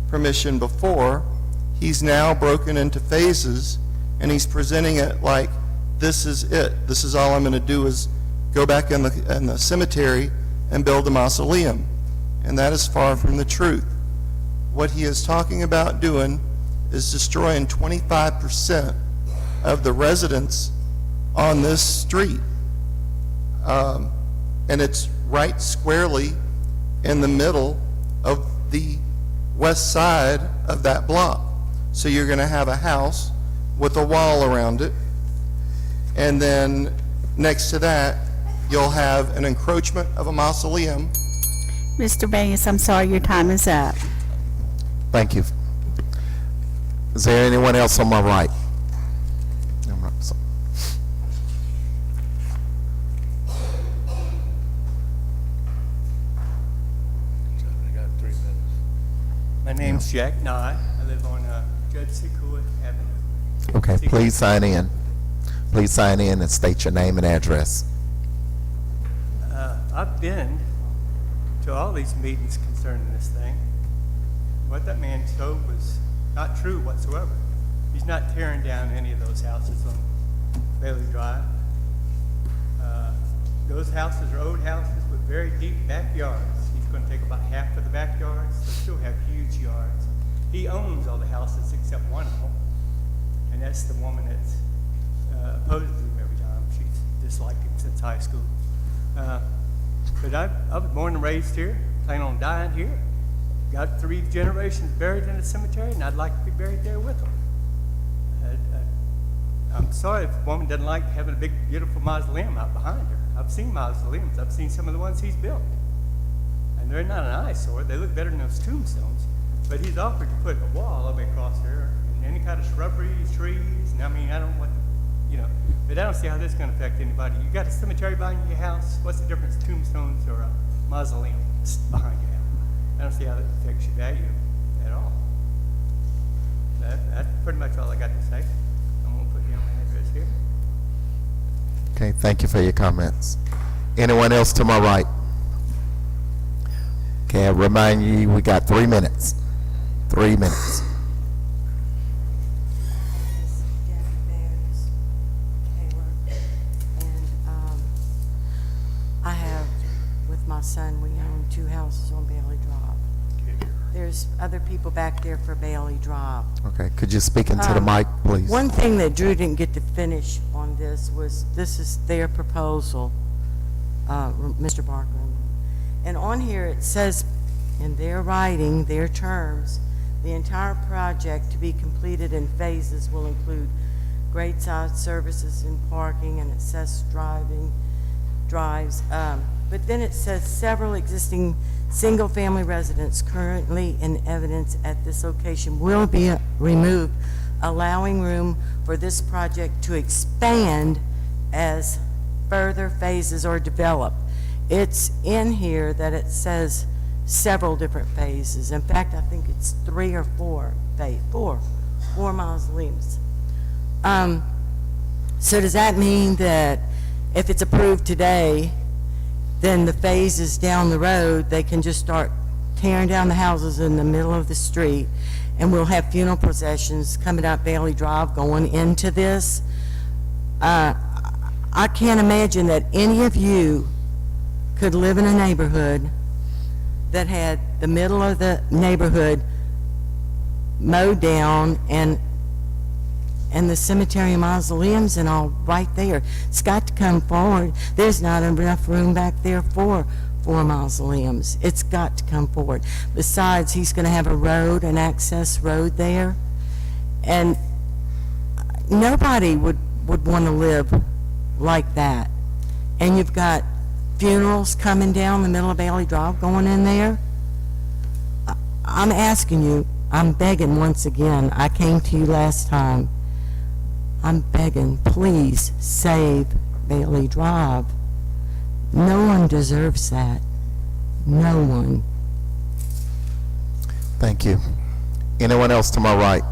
permission before, he's now broken into phases, and he's presenting it like, this is it. This is all I'm going to do is go back in the cemetery and build a mausoleum. And that is far from the truth. What he is talking about doing is destroying 25% of the residents on this street. And it's right squarely in the middle of the west side of that block. So you're going to have a house with a wall around it, and then next to that you'll have an encroachment of a mausoleum. Mr. Baines, I'm sorry, your time is up. Thank you. Is there anyone else on my right? My name's Jack Nye. I live on Judge Sequoia Avenue. Okay, please sign in. Please sign in and state your name and address. I've been to all these meetings concerning this thing. What that man showed was not true whatsoever. He's not tearing down any of those houses on Bailey Drive. Those houses are old houses with very deep backyards. He's going to take about half of the backyards. They still have huge yards. He owns all the houses except one of them, and that's the woman that's opposed to him every time. She's disliked him since high school. But I was born and raised here, plan on dying here. Got 3 generations buried in the cemetery, and I'd like to be buried there with them. I'm sorry if a woman doesn't like having a big, beautiful mausoleum out behind her. I've seen mausoleums. I've seen some of the ones he's built. And they're not an eyesore. They look better than those tombstones. But he's offered to put a wall all the way across there, and any kind of shrubbery, trees, and I mean, I don't want, but I don't see how this is going to affect anybody. You got a cemetery behind your house. What's the difference, tombstones or a mausoleum behind your house? I don't see how that affects your value at all. That's pretty much all I got to say. I'm going to put down my address here. Okay, thank you for your comments. Anyone else to my right? Okay, I remind you, we got 3 minutes. 3 minutes. I have, with my my son, we own 2 houses on Bailey Drive. There's other people back there for Bailey Drive. Okay, could you speak into the mic, please? One thing that Drew didn't get to finish on this was, this is their proposal, Mr. Barker. And on here it says, in their writing, their terms, the entire project to be completed in phases will include grade size services and parking and access drives. But then it says several existing single-family residents currently in evidence at this location will be removed, allowing room for this project to expand as further phases are developed. It's in here that it says several different phases. In fact, I think it's 3 or 4 mausoleums. So does that mean that if it's approved today, then the phases down the road, they can just start tearing down the houses in the middle of the street, and we'll have funeral processions coming up Bailey Drive going into this? I can't imagine that any of you could live in a neighborhood that had the middle of the neighborhood mowed down and the cemetery and mausoleums and all right there. It's got to come forward. There's not enough room back there for 4 mausoleums. It's got to come forward. Besides, he's going to have a road, an access road there, and nobody would want to live like that. And you've got funerals coming down the middle of Bailey Drive going in there. I'm asking you, I'm begging once again. I came to you last time. I'm begging, please save Bailey Drive. No one deserves that. No one. Thank you. Anyone else to my right?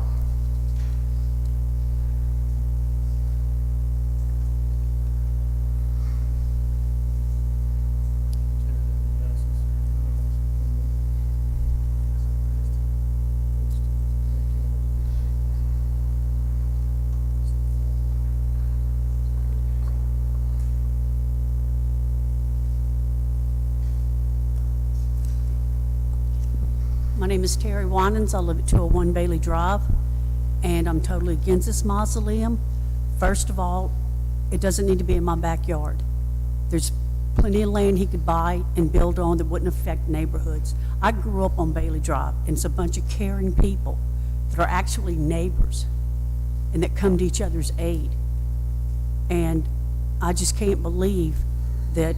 My name is Terry Winans. I live at 201 Bailey Drive, and I'm totally against this mausoleum. First of all, it doesn't need to be in my backyard. There's plenty of land he could buy and build on that wouldn't affect neighborhoods. I grew up on Bailey Drive, and it's a bunch of caring people that are actually neighbors and that come to each other's aid. And I just can't believe that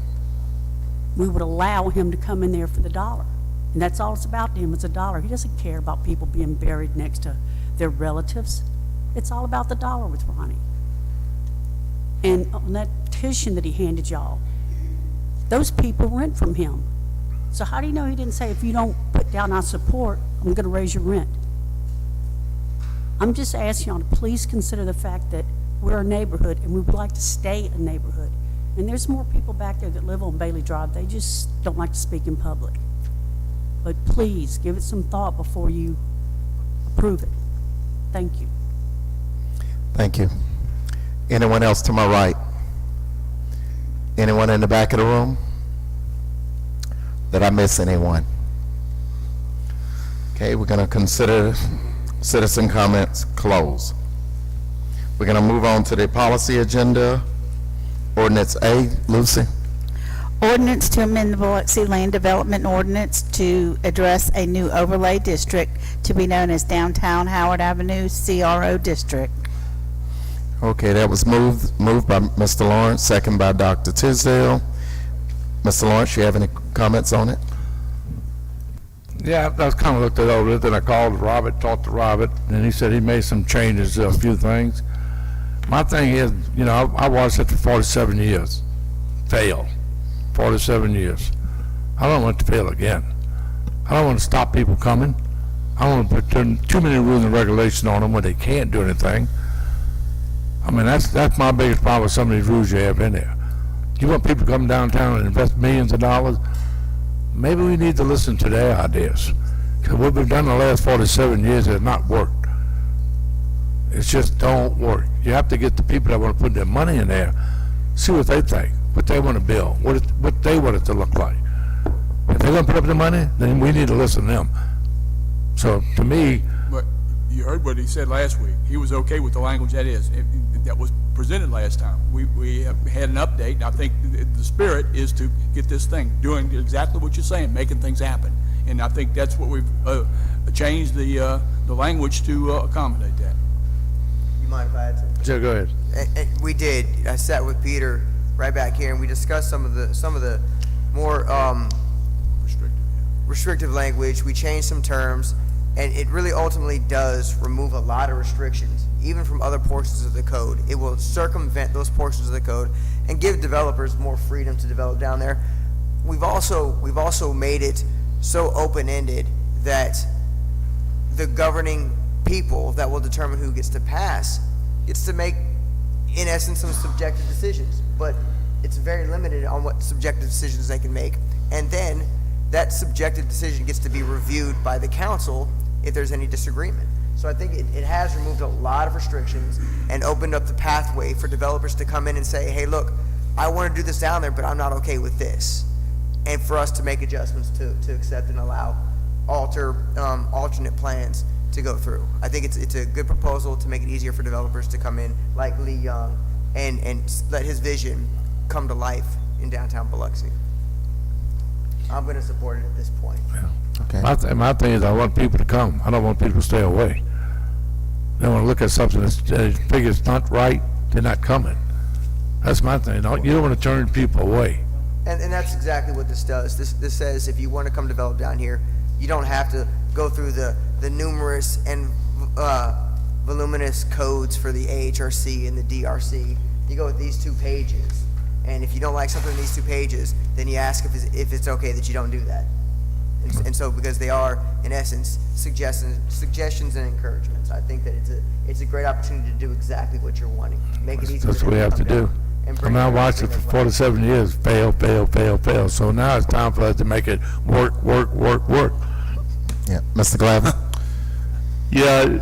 we would allow him to come in there for the dollar. And that's all it's about to him, is a dollar. He doesn't care about people being buried next to their relatives. It's all about the dollar with Ronnie. And on that petition that he handed y'all, those people rent from him. So how do you know he didn't say, if you don't put down our support, I'm going to raise your rent? I'm just asking y'all to please consider the fact that we're a neighborhood and we would like to stay a neighborhood. And there's more people back there that live on Bailey Drive. They just don't like to speak in public. But please, give it some thought before you approve it. Thank you. Thank you. Anyone else to my right? Anyone in the back of the room? Did I miss anyone? Okay, we're going to consider citizen comments closed. We're going to move on to the policy agenda. Ordinance A, Lucy. Ordinance to amend the Biloxi Land Development Ordinance to address a new overlay district to be known as Downtown Howard Avenue CRO District. Okay, that was moved by Mr. Lawrence, second by Dr. Tisdale. Mr. Lawrence, you have any comments on it? Yeah, I kind of looked it over, then I called Robert, talked to Robert, and he said he made some changes to a few things. My thing is, you know, I watched it for 47 years, fail. 47 years. I don't want it to fail again. I don't want to stop people coming. I don't want to put too many rules and regulations on them when they can't do anything. I mean, that's my biggest problem with some of these rules you have in there. You want people to come downtown and invest millions of dollars? Maybe we need to listen to their ideas. Because what we've done in the last 47 years has not worked. It just don't work. You have to get the people that want to put their money in there, see what they think, what they want to build, what they want it to look like. If they're gonna put up the money, then we need to listen to them. So to me, But you heard what he said last week. He was okay with the language that was presented last time. We have had an update, and I think the spirit is to get this thing, doing exactly what you're saying, making things happen. And I think that's what we've changed the language to accommodate that. You mind if I add something? Joe, go ahead. We did. I sat with Peter right back here, and we discussed some of the more restrictive language. We changed some terms, and it really ultimately does remove a lot of restrictions, even from other portions of the code. It will circumvent those portions of the code and give developers more freedom to develop down there. We've also made it so open-ended that the governing people that will determine who gets to pass gets to make, in essence, some subjective decisions, but it's very limited on what subjective decisions they can make. And then that subjective decision gets to be reviewed by the council if there's any disagreement. So I think it has removed a lot of restrictions and opened up the pathway for developers to come in and say, hey, look, I want to do this down there, but I'm not okay with this. And for us to make adjustments to accept and allow alternate plans to go through. I think it's a good proposal to make it easier for developers to come in, like Lee Young, and let his vision come to life in downtown Biloxi. I'm going to support it at this point. Okay. My thing is I want people to come. I don't want people to stay away. They want to look at something that's big it's not right, they're not coming. That's my thing. You don't want to turn people away. And that's exactly what this does. This says if you want to come develop down here, you don't have to go through the numerous and voluminous codes for the AHRC and the DRC. You go with these 2 pages, and if you don't like something in these 2 pages, then you ask if it's okay that you don't do that. And so, because they are, in essence, suggestions and encouragements, I think that it's a great opportunity to do exactly what you're wanting. Make it easy. That's what we have to do. I watched it for 47 years, fail. So now it's time for us to make it work. Yeah, Mr. Glavin? Yeah,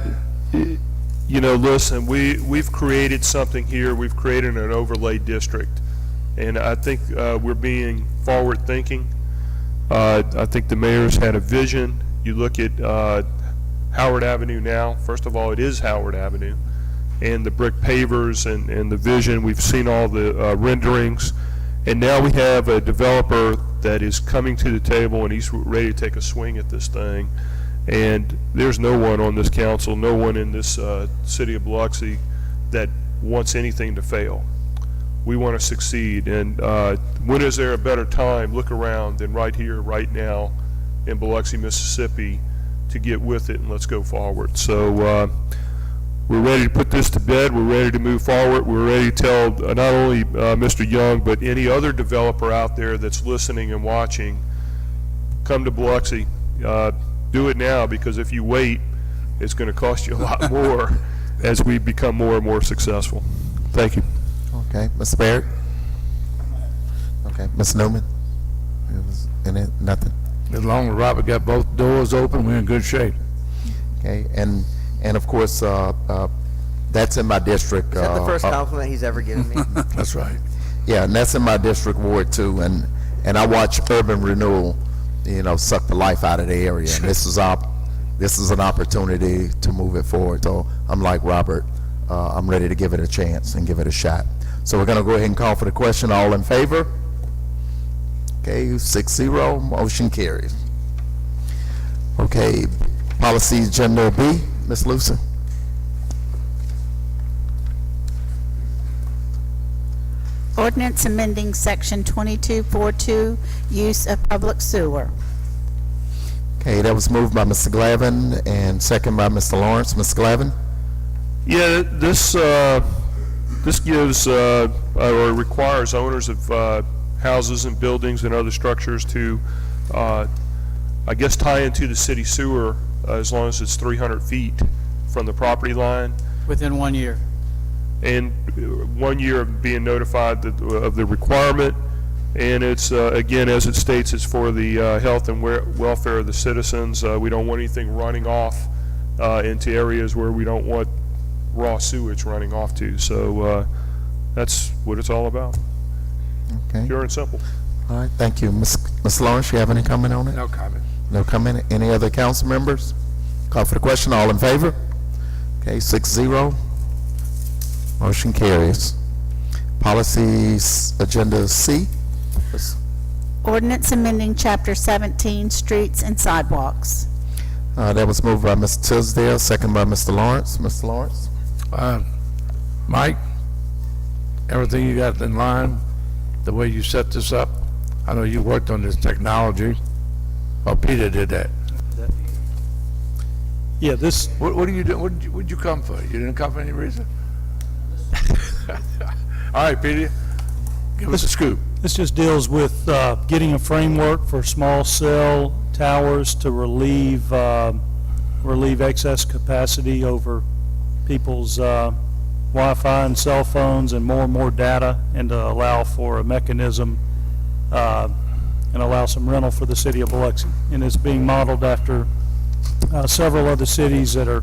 you know, listen, we've created something here. We've created an overlay district, and I think we're being forward-thinking. I think the mayor's had a vision. You look at Howard Avenue now. First of all, it is Howard Avenue, and the brick pavers and the vision. We've seen all the renderings, and now we have a developer that is coming to the table, and he's ready to take a swing at this thing. And there's no one on this council, no one in this city of Biloxi that wants anything to fail. We want to succeed, and when is there a better time, look around, than right here, right now, in Biloxi, Mississippi, to get with it and let's go forward. So we're ready to put this to bed, we're ready to move forward, we're ready to tell not only Mr. Young, but any other developer out there that's listening and watching, come to Biloxi. Do it now, because if you wait, it's going to cost you a lot more as we become more and more successful. Thank you. Okay, Mr. Barrett? Okay, Ms. Newman? Nothing? As long as Robert got both doors open, we're in good shape. Okay, and of course, that's in my district. Is that the first compliment he's ever given me? That's right. Yeah, and that's in my district ward too, and I watch urban renewal, suck the life out of the area, and this is an opportunity to move it forward. So I'm like Robert, I'm ready to give it a chance and give it a shot. So we're going to go ahead and call for the question. All in favor? Okay, 6-0, motion carries. Okay, policy agenda B, Ms. Lucy. Ordinance amending section 2242, use of public sewer. Okay, that was moved by Mr. Glavin and second by Mr. Lawrence. Mr. Glavin? Yeah, this gives or requires owners of houses and buildings and other structures to, I guess, tie into the city sewer as long as it's 300 feet from the property line. Within 1 year. And 1 year of being notified of the requirement, and it's, again, as it states, it's for the health and welfare of the citizens. We don't want anything running off into areas where we don't want raw sewage running off to. So that's what it's all about. Okay. Pure and simple. All right, thank you. Ms. Lawrence, you have any comment on it? No comment. No comment. Any other council members? Call for the question. All in favor? Okay, 6-0. Motion carries. Policies, agenda C. Ordinance amending Chapter 17, Streets and Sidewalks. That was moved by Mr. Tisdale, second by Mr. Lawrence. Mr. Lawrence? Mike, everything you got in line, the way you set this up, I know you worked on this technology. Oh, Peter did that. Yeah, this, What are you doing? What'd you come for? You didn't come for any reason? All right, Peter, give us a scoop. this just deals with getting a framework for small cell towers to relieve excess capacity over people's Wi-Fi and cell phones and more data, and to allow for a mechanism and allow some rental for the city of Biloxi. And it's being modeled after several other cities that are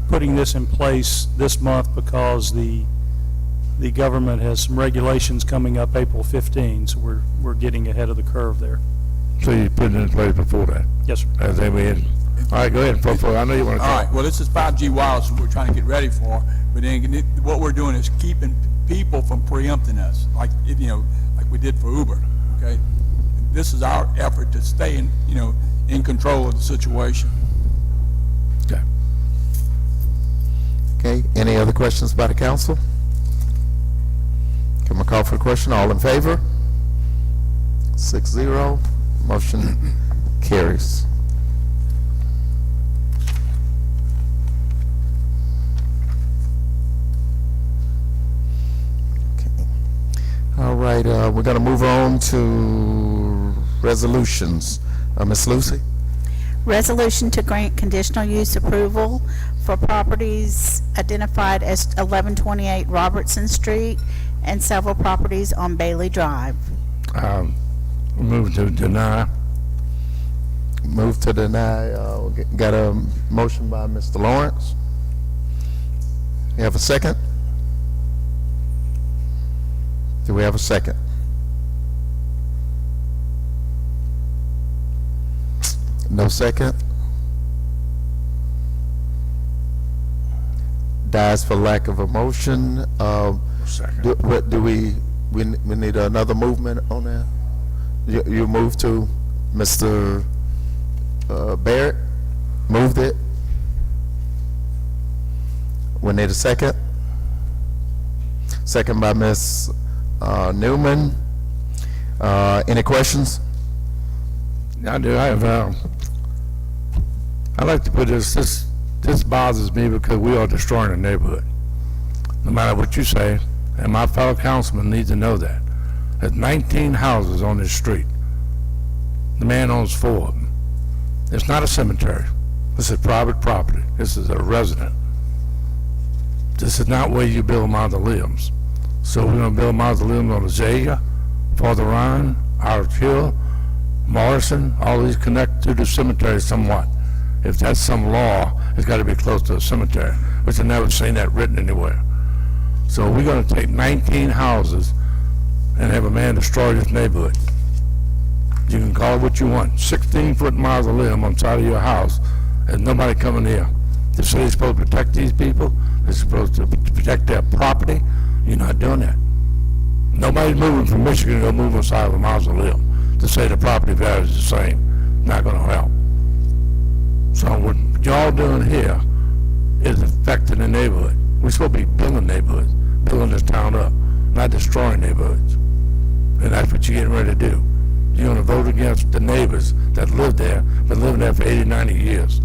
putting this in place this month, because the government has some regulations coming up April 15, so we're getting ahead of the curve there. So you put it in place before that? Yes, sir. As they went. All right, go ahead, Fofo. I know you want to All talk. right, well, this is 5G wireless we're trying to get ready for, but then what we're doing is keeping people from preempting us, like we did for Uber, okay? This is our effort to stay in control of the situation. Okay. Okay, any other questions by the council? Can I call for a question? All in favor? 6-0, motion carries. Okay. All right, we're going to move on to resolutions. Ms. Lucy? Resolution to grant conditional use approval for properties identified as 1128 Robertson Street and several properties on Bailey Drive. Move to deny. Move to deny. Got a motion by Mr. Lawrence. You have a second? Do we have a second? No second? Dies for lack of a motion. Second. Do we need another movement on that? You moved to Mr. Barrett? Moved it? We need a second? Second by Ms. Newman. Any questions? I do. I'd like to put this bothers me because we are destroying the neighborhood. No matter what you say, and my fellow councilmen need to know that. There's 19 houses on this street. The man owns 4 of them. It's not a cemetery. This is private property. This is a resident. This is not where you build mausoleums. So we're going to build mausoleums on Azalea, Father Ryan, Irish Hill, Morrison. All these connect to the cemetery somewhat. If that's some law, it's got to be close to a cemetery, which I've never seen that written anywhere. So we're going to take 19 houses and have a man destroy this neighborhood. You can call it what you want. 16-foot mausoleum on the side of your house. There's nobody coming here. The city's supposed to protect these people. They're supposed to protect their property. You're not doing that. Nobody's moving from Michigan to go move on the side of a mausoleum to say the property value is the same. Not going to help. So what y'all doing here is affecting the neighborhood. We're supposed to be building neighborhoods, building this town up, not destroying neighborhoods. And that's what you're getting ready to do. You're going to vote against the neighbors that live there, been living there for 80, 90 years,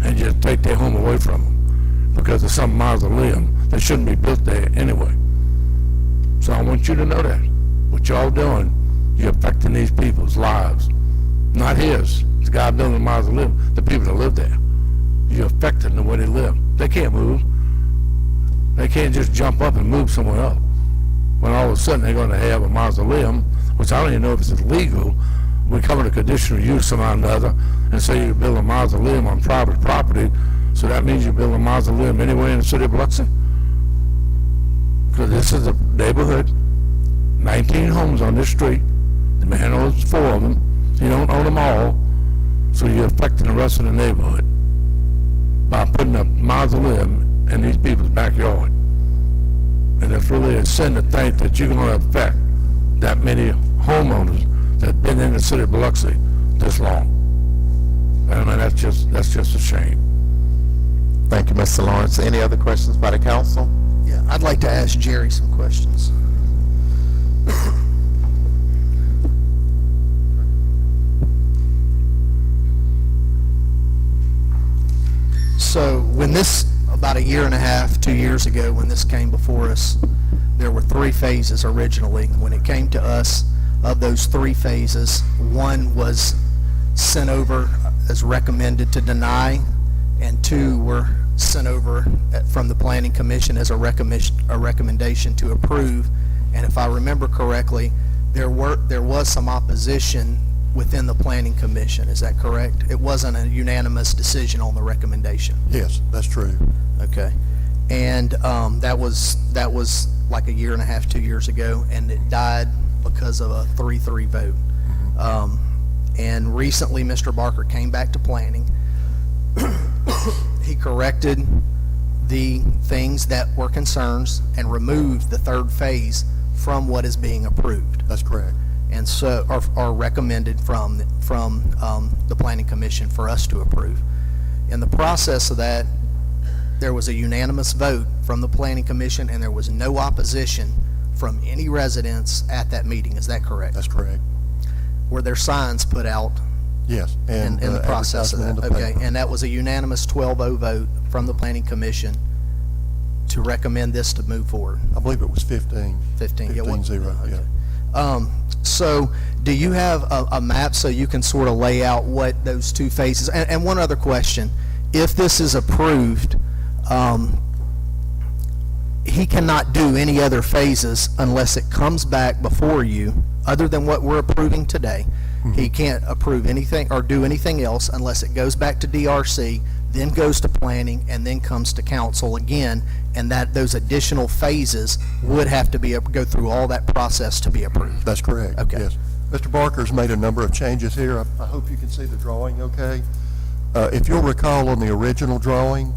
and just take their home away from them because of some mausoleum that shouldn't be built there anyway. So I want you to know that. What y'all doing, you're affecting these people's lives. Not his. The guy building a mausoleum, the people that live there. You're affecting the way they live. They can't move. They can't just jump up and move somewhere else. When all of a sudden they're going to have a mausoleum, which I don't even know if it's illegal. We come to conditional use somehow or another and say you build a mausoleum on private property, so that means you build a mausoleum anywhere in the city of Biloxi? Because this is a neighborhood, 19 homes on this street, man, there's 4 of them. You don't own them all, so you're affecting the rest of the neighborhood by putting a mausoleum in these people's backyard. And it's really a sin to think that you're gonna affect that many homeowners that have been in the city of Biloxi this long. I mean, that's just a shame. Thank you, Mr. Lawrence. Any other questions by the council? Yeah, I'd like to ask Jerry some questions. So when this, about a year and a half, 2 years ago, when this came before us, there were 3 phases originally. When it came to us, of those 3 phases, 1 was sent over as recommended to deny, and 2 were sent over from the Planning Commission as a recommendation to approve. And if I remember correctly, there was some opposition within the Planning Commission. Is that correct? It wasn't a unanimous decision on the recommendation. Yes, that's true. Okay. And that was like a year and a half, 2 years ago, and it died because of a 3-3 vote. And recently, Mr. Barker came back to planning. He corrected the things that were concerns and removed the 3rd phase from what is being approved. That's correct. And so, are recommended from the Planning Commission for us to approve. In the process of that, there was a unanimous vote from the Planning Commission, and there was no opposition from any residents at that meeting. Is that correct? That's correct. Were there signs put out? Yes. And in the process of that? advertisement in the Okay, paper. and that was a unanimous 12-0 vote from the Planning Commission to recommend this to move forward. I believe it was 15. 15, yeah, 15-0, yeah. So do you have a map so you can sort of lay out what those 2 phases, and one other question, if this is approved, he cannot do any other phases unless it comes back before you, other than what we're approving today. He can't approve anything or do anything else unless it goes back to DRC, then goes to planning, and then comes to council again, and that those additional phases would have to go through all that process to be approved. That's correct. Okay. Yes. Mr. Barker's made a number of changes here. I hope you can see the drawing okay. If you'll recall on the original drawing,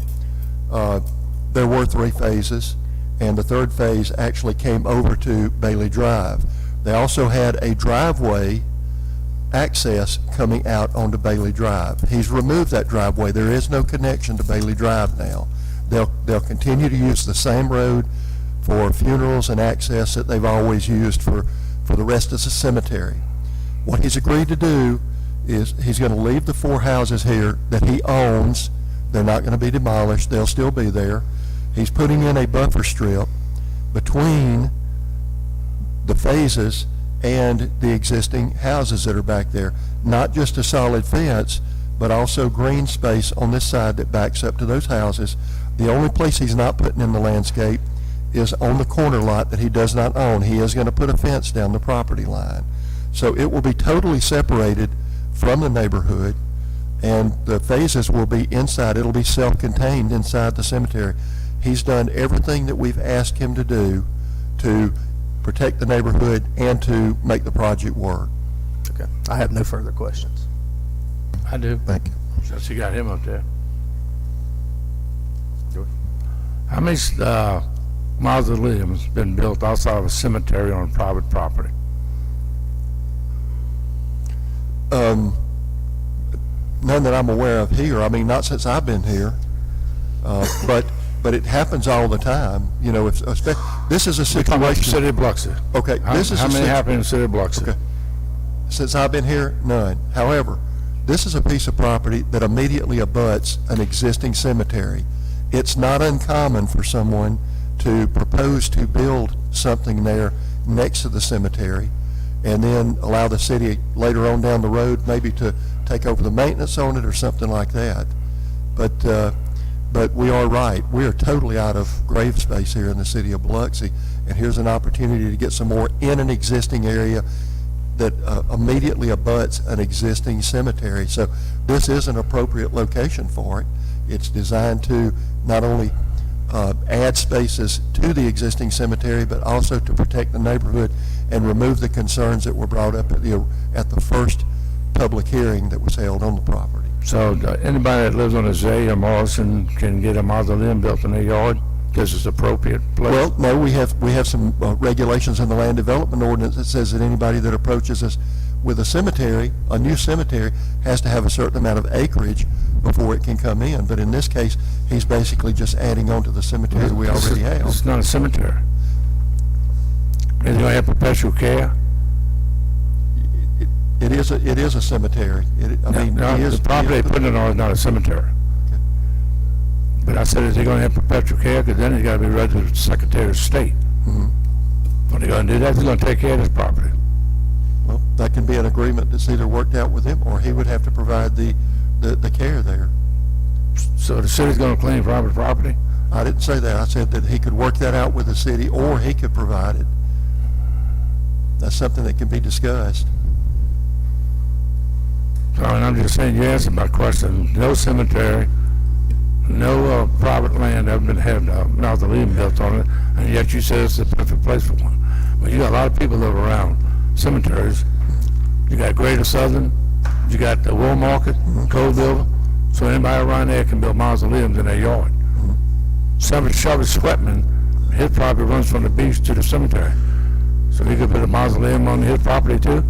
there were 3 phases, and the 3rd phase actually came over to Bailey Drive. They also had a driveway access coming out onto Bailey Drive. He's removed that driveway. There is no connection to Bailey Drive now. They'll continue to use the same road for funerals and access that they've always used for the rest of the cemetery. What he's agreed to do is he's going to leave the 4 houses here that he owns. They're not going to be demolished. They'll still be there. He's putting in a buffer strip between the phases and the existing houses that are back there. Not just a solid fence, but also green space on this side that backs up to those houses. The only place he's not putting in the landscape is on the corner lot that he does not own. He is going to put a fence down the property line. So it will be totally separated from the neighborhood, and the phases will be inside. It'll be self-contained inside the cemetery. He's done everything that we've asked him to do to protect the neighborhood and to make the project work. Okay. I have no further questions. I do. Thank you. Since you got him up there. How many mausoleums been built outside of a cemetery on private property? None that I'm aware of here. I mean, not since I've been here. But it happens all the time. You know, if this is a We're talking about the situation. city of Biloxi. Okay, this is How a many situ- happen in the city of Biloxi? Okay. Since I've been here, none. However, this is a piece of property that immediately abuts an existing cemetery. It's not uncommon for someone to propose to build something there next to the cemetery and then allow the city later on down the road maybe to take over the maintenance on it or something like that. But we are right. We are totally out of grave space here in the city of Biloxi, and here's an opportunity to get some more in an existing area that immediately abuts an existing cemetery. So this is an appropriate location for it. It's designed to not only add spaces to the existing cemetery, but also to protect the neighborhood and remove the concerns that were brought up at the first public hearing that was held on the property. So anybody that lives on a Zay or Morrison can get a mausoleum built in their yard because it's appropriate place? Well, no, we have some regulations in the land development ordinance that says that anybody that approaches us with a cemetery, a new cemetery, has to have a certain amount of acreage before it can come in. But in this case, he's basically just adding on to the cemetery we already have. It's not a cemetery. Is it going to have perpetual care? It is a cemetery. The property they put it on is not a cemetery. But I said, is he going to have perpetual care? Because then he's got to be registered with the Secretary of State. When they're going to do that, he's going to take care of his property. Well, that can be an agreement that's either worked out with him, or he would have to provide the care there. So the city's going to clean private property? I didn't say that. I said that he could work that out with the city, or he could provide it. That's something that can be discussed. So, and I'm just saying, you answered my question. No cemetery, no private land ever been had mausoleum built on it, and yet you said it's the perfect place for one. Well, you got a lot of people live around cemeteries. You got Greater Southern, you got the Wool Market, Colville, so anybody around there can build mausoleums in their yard. Shelby Sweatman, his property runs from the beach to the cemetery. So he could put a mausoleum on his property too?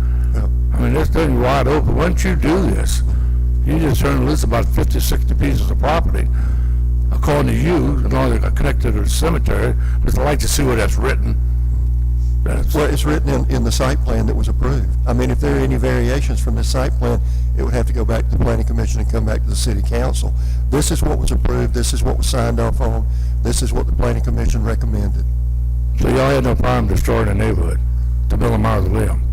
I mean, this thing's wide open. Once you do this, you just turn loose about 50, 60 pieces of property, according to you, as long as they're connected to the cemetery. But I'd like to see where that's written. Well, it's written in the site plan that was approved. I mean, if there are any variations from the site plan, it would have to go back to the planning commission and come back to the city council. This is what was approved. This is what was signed off on. This is what the planning commission recommended. So y'all had no problem destroying the neighborhood to build a mausoleum?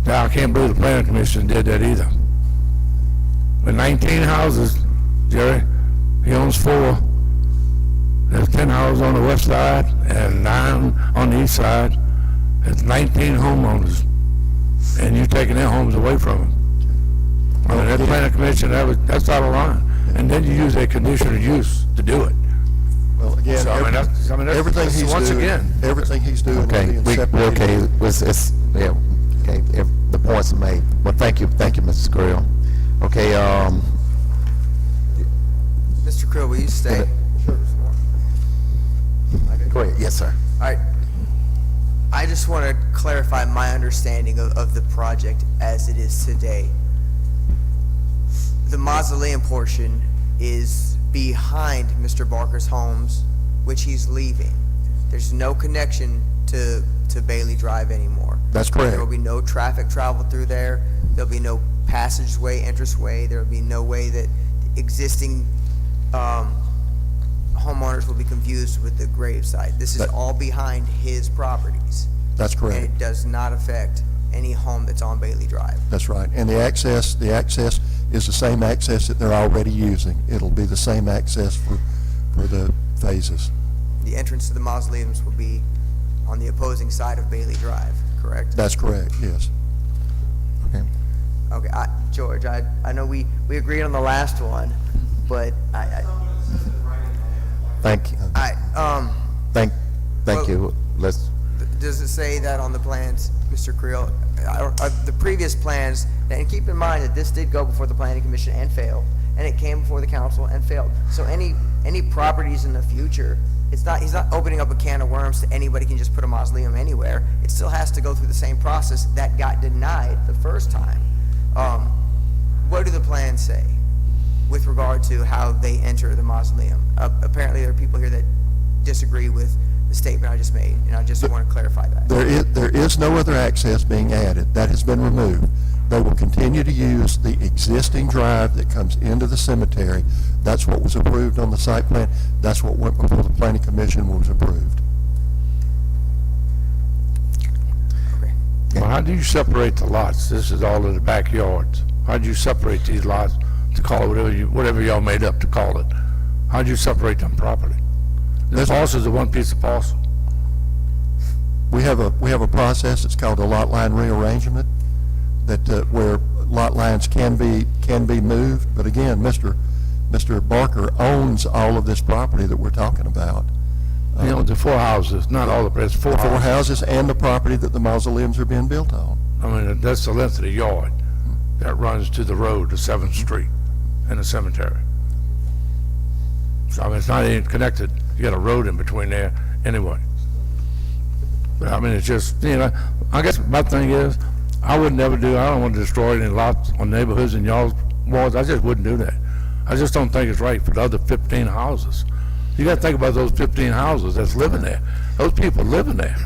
Now, I can't believe the planning commission did that either. With 19 houses, Jerry, he owns 4. There's 10 houses on the west side and 9 on the east side. There's 19 homeowners, and you're taking their homes away from them. I mean, that planning commission, that's out of line. And then you use a conditional use to do it. Well, again, So, everything he's once doing, again. everything he's doing will Okay, be in separate. okay, the points are made. Well, thank you, Mrs. Grill. Okay, Mr. Krill, will you stay? go ahead, yes, sir. All right. I just want to clarify my understanding of the project as it is today. The mausoleum portion is behind Mr. Barker's homes, which he's leaving. There's no connection to Bailey Drive anymore. That's correct. There will be no traffic travel through there. There'll be no passageway, entranceway. There will be no way that existing homeowners will be confused with the gravesite. This is all behind his properties. That's correct. And it does not affect any home that's on Bailey Drive. That's right. And the access is the same access that they're already using. It'll be the same access for the phases. The entrance to the mausoleums will be on the opposing side of Bailey Drive, correct? That's correct, yes. Okay, George, I know we agreed on the last one, but Thank you. Thank you. Let's. Does it say that on the plans, Mr. Creel? The previous plans, and keep in mind that this did go before the planning commission and failed, and it came before the council and failed. So any properties in the future, he's not opening up a can of worms to anybody can just put a mausoleum anywhere. It still has to go through the same process that got denied the first time. What do the plans say with regard to how they enter the mausoleum? Apparently there are people here that disagree with the statement I just made, and I just want to clarify that. There is no other access being added. That has been removed. They will continue to use the existing drive that comes into the cemetery. That's what was approved on the site plan. That's what went before the planning commission was approved. Well, how do you separate the lots? This is all of the backyards. How do you separate these lots to call it whatever y'all made up to call it? How do you separate them properly? The parcel is one piece of parcel. We have a process that's called a lot line rearrangement, that where lot lines can be moved. But again, Mr. Barker owns all of this property that we're talking about. You know, the 4 houses, not all the, it's 4 4 houses. houses and the property that the mausoleums are being built on. I mean, that's the length of the yard that runs to the road to 7th Street and the cemetery. So, I mean, it's not even connected. You got a road in between there anyway. But, I mean, it's just, you know, I guess my thing is, I would never do, I don't want to destroy any lots on neighborhoods in y'all's wards. I just wouldn't do that. I just don't think it's right for the other 15 houses. You got to think about those 15 houses that's living there. Those people living there.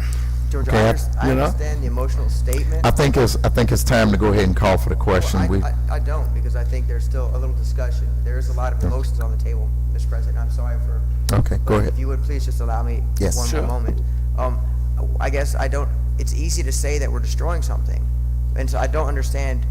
George, Okay, I you know? understand the emotional statement. I think it's time to go ahead and call for the question. I don't, because I think there's still a little discussion. There is a lot of emotions on the table, Mr. President. I'm sorry for. Okay, go but ahead. If you would please just allow me Yes. one Sure. more moment. I guess I don't. It's easy to say that we're destroying something, and so I don't understand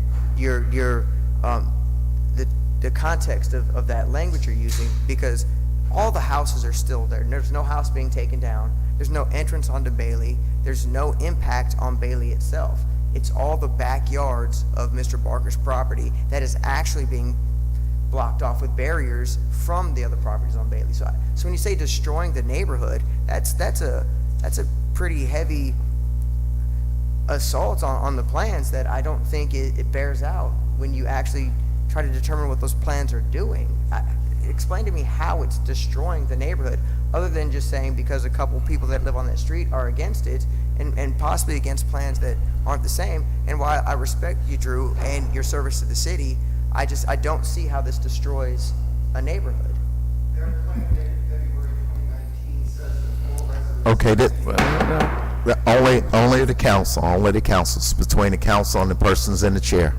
the context of that language you're using, because all the houses are still there. There's no house being taken down. There's no entrance onto Bailey. There's no impact on Bailey itself. It's all the backyards of Mr. Barker's property that is actually being blocked off with barriers from the other properties on Bailey. So when you say destroying the neighborhood, that's a pretty heavy assault on the plans that I don't think it bears out when you actually try to determine what those plans are doing. Explain to me how it's destroying the neighborhood, other than just saying because a couple people that live on that street are against it and possibly against plans that aren't the same. And while I respect you, Drew, and your service to the city, I don't see how this destroys a neighborhood. Okay, only the council, it's between the council and the persons in the chair.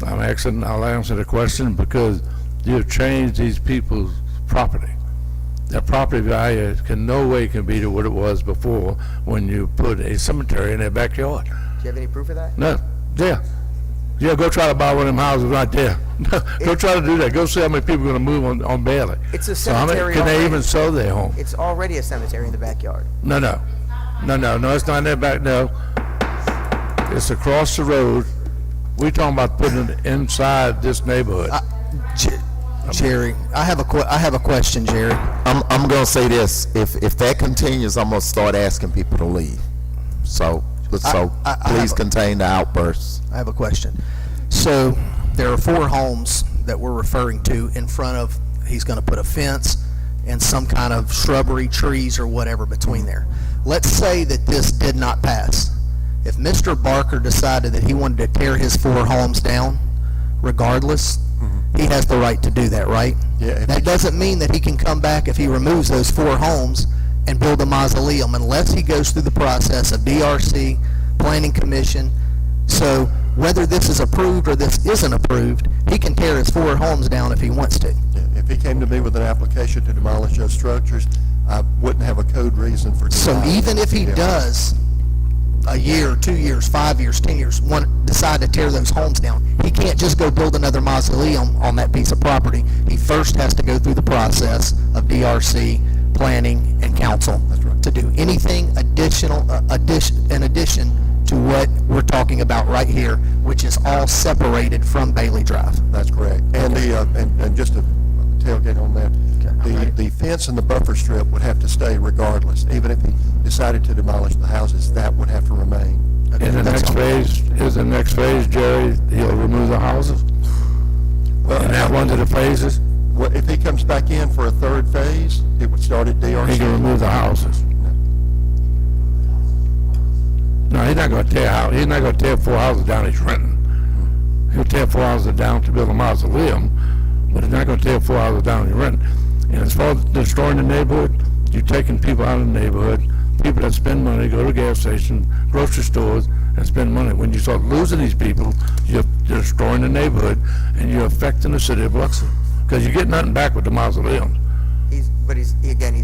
I'll answer the question because you've changed these people's property. Their property value no way can be to what it was before when you put a cemetery in their backyard. Do you have any proof of that? No, yeah. Yeah, go try to buy one of them houses right there. Go try to do that. Go see how many people are going to move on Bailey. It's a So how many cemetery can they already. even sell their home? It's already a cemetery in the backyard. No, it's not in their back, no. It's across the road. We're talking about putting it inside this neighborhood. Jerry, I have a question, Jerry. I'm gonna say this, if that continues, I'm gonna start asking people to leave. So please contain the outbursts. I have a question. So there are 4 homes that we're referring to in front of, he's going to put a fence and some kind of shrubbery, trees, or whatever between there. Let's say that this did not pass. If Mr. Barker decided that he wanted to tear his 4 homes down, regardless, he has the right to do that, right? Yeah. That doesn't mean that he can come back if he removes those 4 homes and build a mausoleum unless he goes through the process of DRC, Planning Commission. So whether this is approved or this isn't approved, he can tear his 4 homes down if he wants to. If he came to me with an application to demolish those structures, I wouldn't have a code reason for So denying even it. if he Yeah. does, a year, 2 years, 5 years, 10 years, decide to tear those homes down, he can't just go build another mausoleum on that piece of property. He first has to go through the process of DRC, planning, and council to do anything additional, in addition to what we're talking about right here, which is all separated from Bailey Drive. That's correct. And and just to tailgate on that, the fence and the buffer strip would have to stay regardless. Even if he decided to demolish the houses, that would have to remain. In the next phase, Jerry, he'll remove the houses? Well, And that one of the phases, Well, if he comes back in for a 3rd phase, it would start at DRC. he can remove the houses. No, he's not gonna tear 4 houses down he's renting. He'll tear 4 houses down to build a mausoleum, but he's not gonna tear 4 houses down he's renting. And as far as destroying the neighborhood, you're taking people out of the neighborhood, people that spend money, go to gas stations, grocery stores, and spend money. When you start losing these people, you're destroying the neighborhood, and you're affecting the city of Biloxi, because you get nothing back with the mausoleums. He's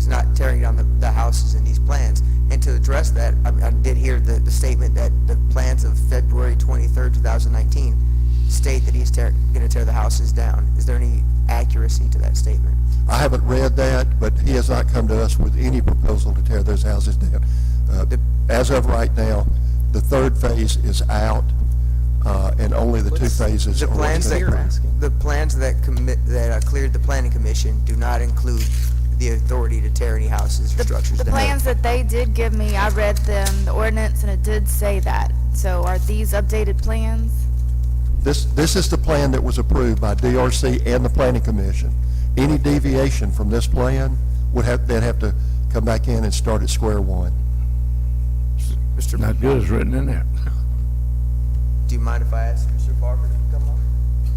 not tearing down the houses in these plans. And to address that, I did hear the statement that the plans of February 23rd, 2019 state that he's going to tear the houses down. Is there any accuracy to that statement? I haven't read that, but he has not come to us with any proposal to tear those houses down. As of right now, the 3rd phase is out, and only the 2 phases The are plans what's that approved. the plans that cleared the Planning Commission do not include the authority to tear any houses or structures The down. plans that they did give me, I read them, the ordinance, and it did say that. So are these updated plans? This is the plan that was approved by DRC and the Planning Commission. Any deviation from this plan they'd have to come back in and start at square one. Mr. Not good as written in there. Do you mind if I ask Mr. Barker to come on?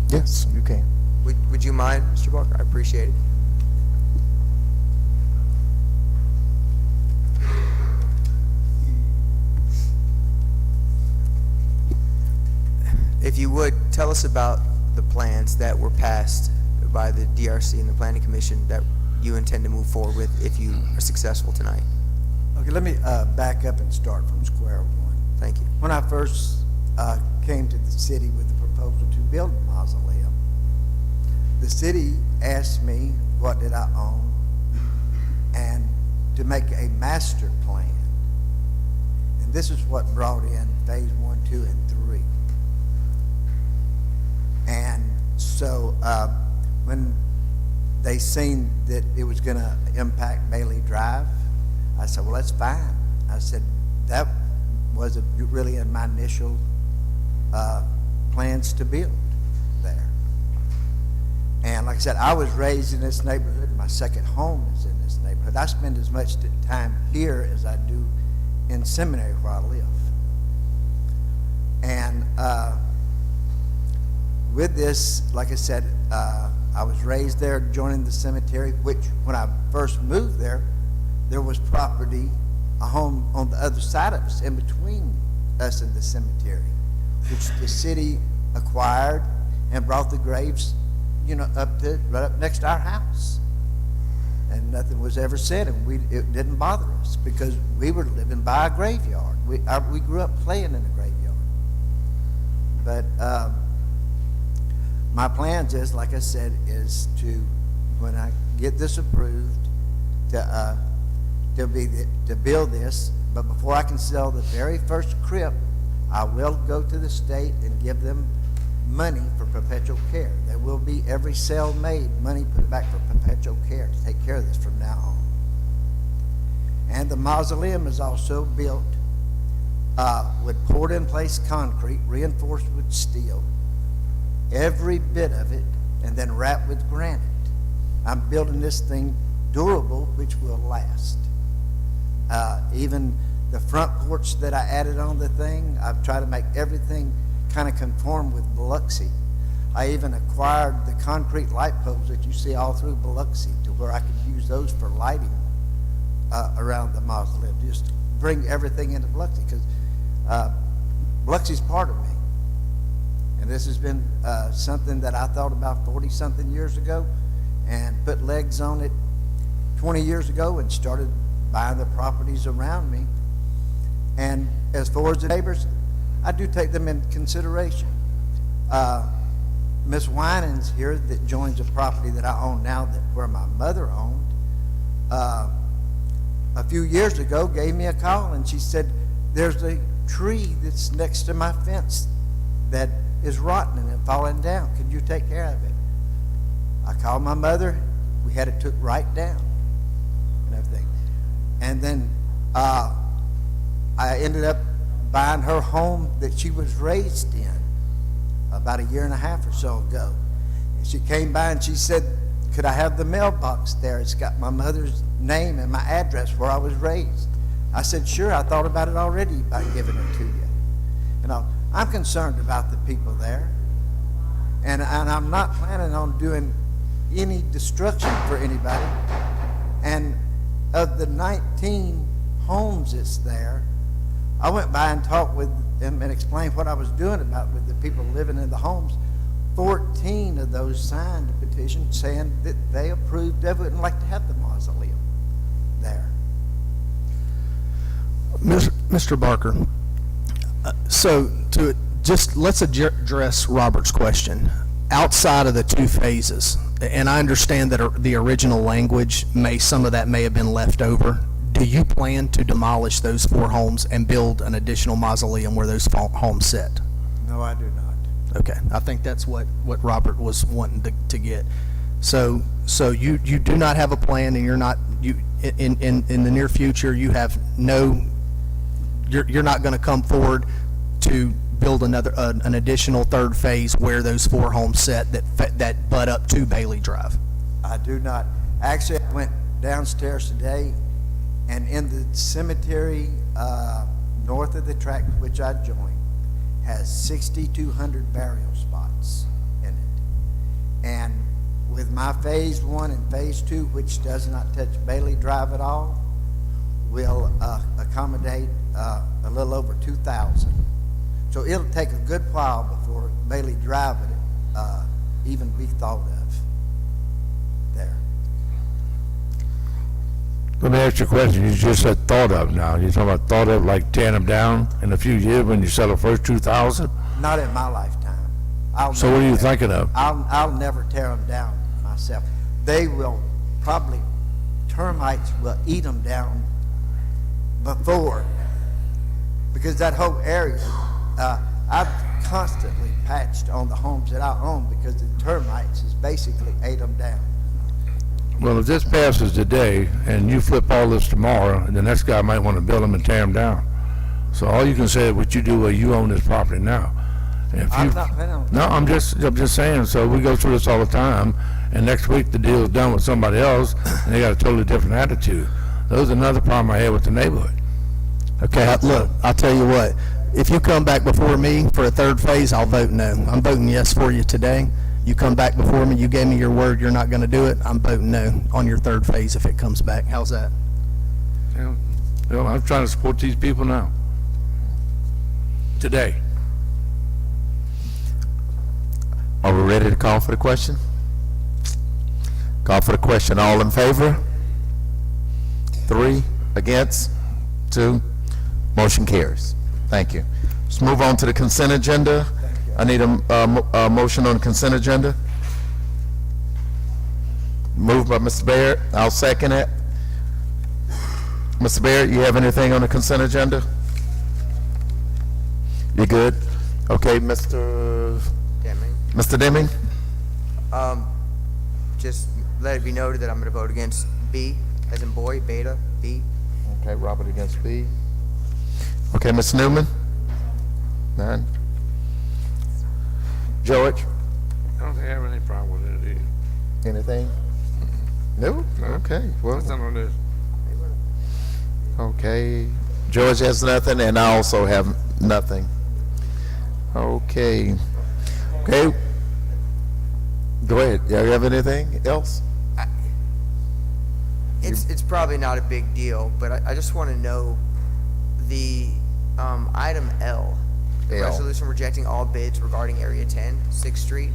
Yes, you can. Would you mind, Mr. Barker? I appreciate it. If you would, tell us about the plans that were passed by the DRC and the Planning Commission that you intend to move forward with if you are successful tonight. Okay, let me back up and start from square one. Thank you. When I first came to the city with the proposal to build a mausoleum, the city asked me what did I own and to make a master plan. And this is what brought in phase 1, 2, and 3. And so when they seen that it was going to impact Bailey Drive, I said, well, that's fine. I said, that wasn't really in my initial plans to build there. And like I said, I was raised in this neighborhood. My second home is in this neighborhood. I spend as much time here as I do in seminary where I live. And with this, like I said, I was raised there, joining the cemetery, which when I first moved there was property, a home on the other side of us, in between us and the cemetery, which the city acquired and brought the graves, right up next to our house. And nothing was ever said, and it didn't bother us because we were living by a graveyard. We grew up playing in a graveyard. But my plans is, like I said, is to, when I get this approved, to build this. But before I can sell the very first crypt, I will go to the state and give them money for perpetual care. There will be, every sale made, money put back for perpetual care to take care of this from now on. And the mausoleum is also built with poured in place concrete, reinforced with steel, every bit of it, and then wrapped with granite. I'm building this thing durable, which will last. Even the front porch that I added on the thing, I've tried to make everything kind of conform with Biloxi. I even acquired the concrete light poles that you see all through Biloxi to where I could use those for lighting around the mausoleum. Just bring everything into Biloxi, because Biloxi's part of me. And this has been something that I thought about 40-something years ago and put legs on it 20 years ago and started buying the properties around me. And as far as the neighbors, I do take them in consideration. Miss Winans here that joins a property that I own now, where my mother owned, a few years ago gave me a call and she said, there's a tree that's next to my fence that is rotten and falling down. Could you take care of it? I called my mother. We had it took right down and everything. And then I ended up buying her home that she was raised in about a year and a half or so ago. And she came by and she said, could I have the mailbox there? It's got my mother's name and my address where I was raised. I said, sure, I thought about it already by giving it to you. I'm concerned about the people there. And I'm not planning on doing any destruction for anybody. And of the 19 homes that's there, I went by and talked with them and explained what I was doing about with the people living in the homes. 14 of those signed a petition saying that they approved of it and like to have the mausoleum there. Mr. Barker, so let's address Robert's question. Outside of the two phases, and I understand that the original language, some of that may have been left over. Do you plan to demolish those 4 homes and build an additional mausoleum where those homes sit? No, I do not. Okay, I think that's what Robert was wanting to get. So you do not have a plan, and you're not, in the near future, you have no, you're not going to come forward to build an additional third phase where those 4 homes set that butt up to Bailey Drive. I do not. Actually, I went downstairs today, and in the cemetery north of the tract which I joined, has 6,200 burial spots in it. And with my phase 1 and phase 2, which does not touch Bailey Drive at all, will accommodate a little over 2,000. So it'll take a good while before Bailey Drive would even be thought of there. Let me ask you a question. You just said thought of now. You're talking about thought of like tearing them down in a few years when you sell the first 2,000? Not in my lifetime. So what are you thinking of? I'll never tear them down myself. They will probably, termites will eat them down before, because that whole area, I've constantly patched on the homes that I own because the termites has basically ate them down. Well, if this passes today and you flip all this tomorrow, the next guy might want to build them and tear them down. So all you can say is what you do where you own this property now. And if I'm you, not planning on. no, I'm just saying, so we go through this all the time, and next week the deal's done with somebody else, and they got a totally different attitude. Those are another problem I had with the neighborhood. Okay, look, I'll tell you what. If you come back before me for a third phase, I'll vote no. I'm voting yes for you today. You come back before me, you gave me your word you're not going to do it, I'm voting no on your third phase if it comes back. How's that? Yeah, well, I'm trying to support these people now. Today. Are we ready to call for the question? Call for the question. All in favor? 3, against, 2, motion carries. Thank you. Let's move on to the consent agenda. I need a motion on the consent agenda. Moved by Mr. Barrett. I'll second it. Mr. Barrett, you have anything on the consent agenda? You good? Okay, Mr. Deming. Mr. Deming? Just let it be noted that I'm going to vote against B, as in boy, beta, B. Okay, Robert against B. Okay, Ms. Newman? None. George? I don't have any problem with it either. Anything? No? Okay, well, Nothing on this. okay. George has nothing, and I also have nothing. Okay. Okay. Go ahead. You have anything else? It's probably not a big deal, but I just want to know the item L, the L. resolution rejecting all bids regarding Area 10, 6th Street.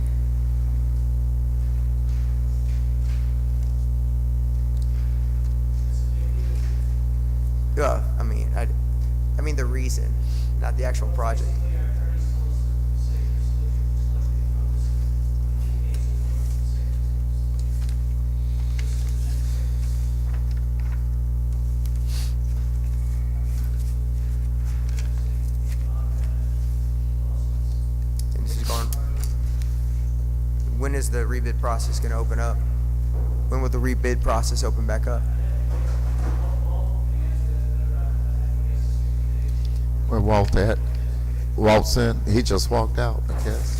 I mean the reason, not the actual project. And this is going. When is the rebid process going to open up? When will the rebid process open back up? Where Walt at? Walt's in? He just walked out, I guess.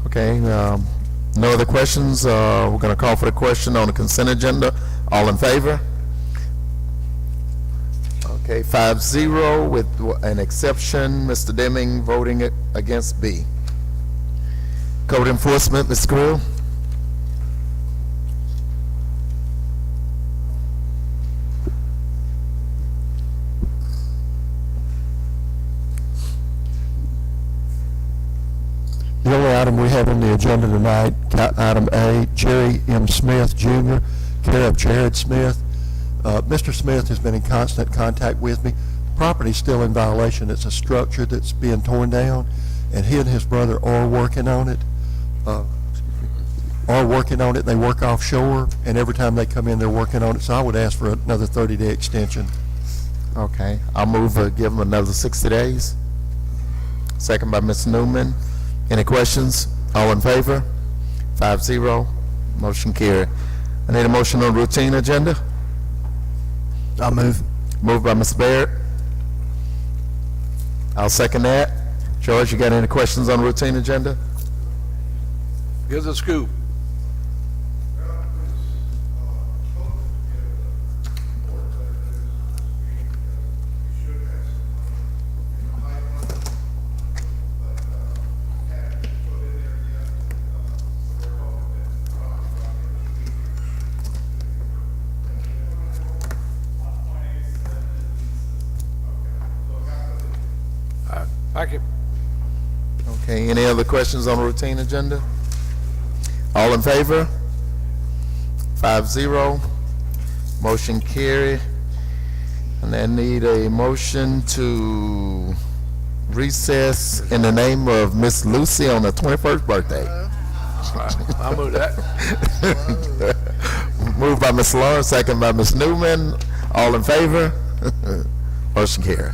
Okay, no other questions. We're going to call for the question on the consent agenda. All in favor? Okay, 5-0 with an exception, Mr. Deming voting it against B. Code enforcement, Ms. Grill. The only item we have on the agenda tonight, item A, Jerry M. Smith Jr., care of Jared Smith. Mr. Smith has been in constant contact with me. Property's still in violation. It's a structure that's being torn down, and he and his brother are working on it. They work offshore, and every time they come in, they're working on it. So I would ask for another 30-day extension Okay, I'll move, give them another 60 days. Second by Ms. Newman. Any questions? All in favor? 5-0. Motion carried. I need a motion on routine agenda. I'll move. Moved by Ms. Barrett. I'll second that. George, you got any questions on routine agenda? Here's a scoop. Thank you. Okay, any other questions on routine agenda? All in favor? 5-0. Motion carry. And I need a motion to recess in the name of Miss Lucy on her 21st birthday. I'll move that. Moved by Ms. Lawrence, second by Ms. Newman. All in favor? Motion carry.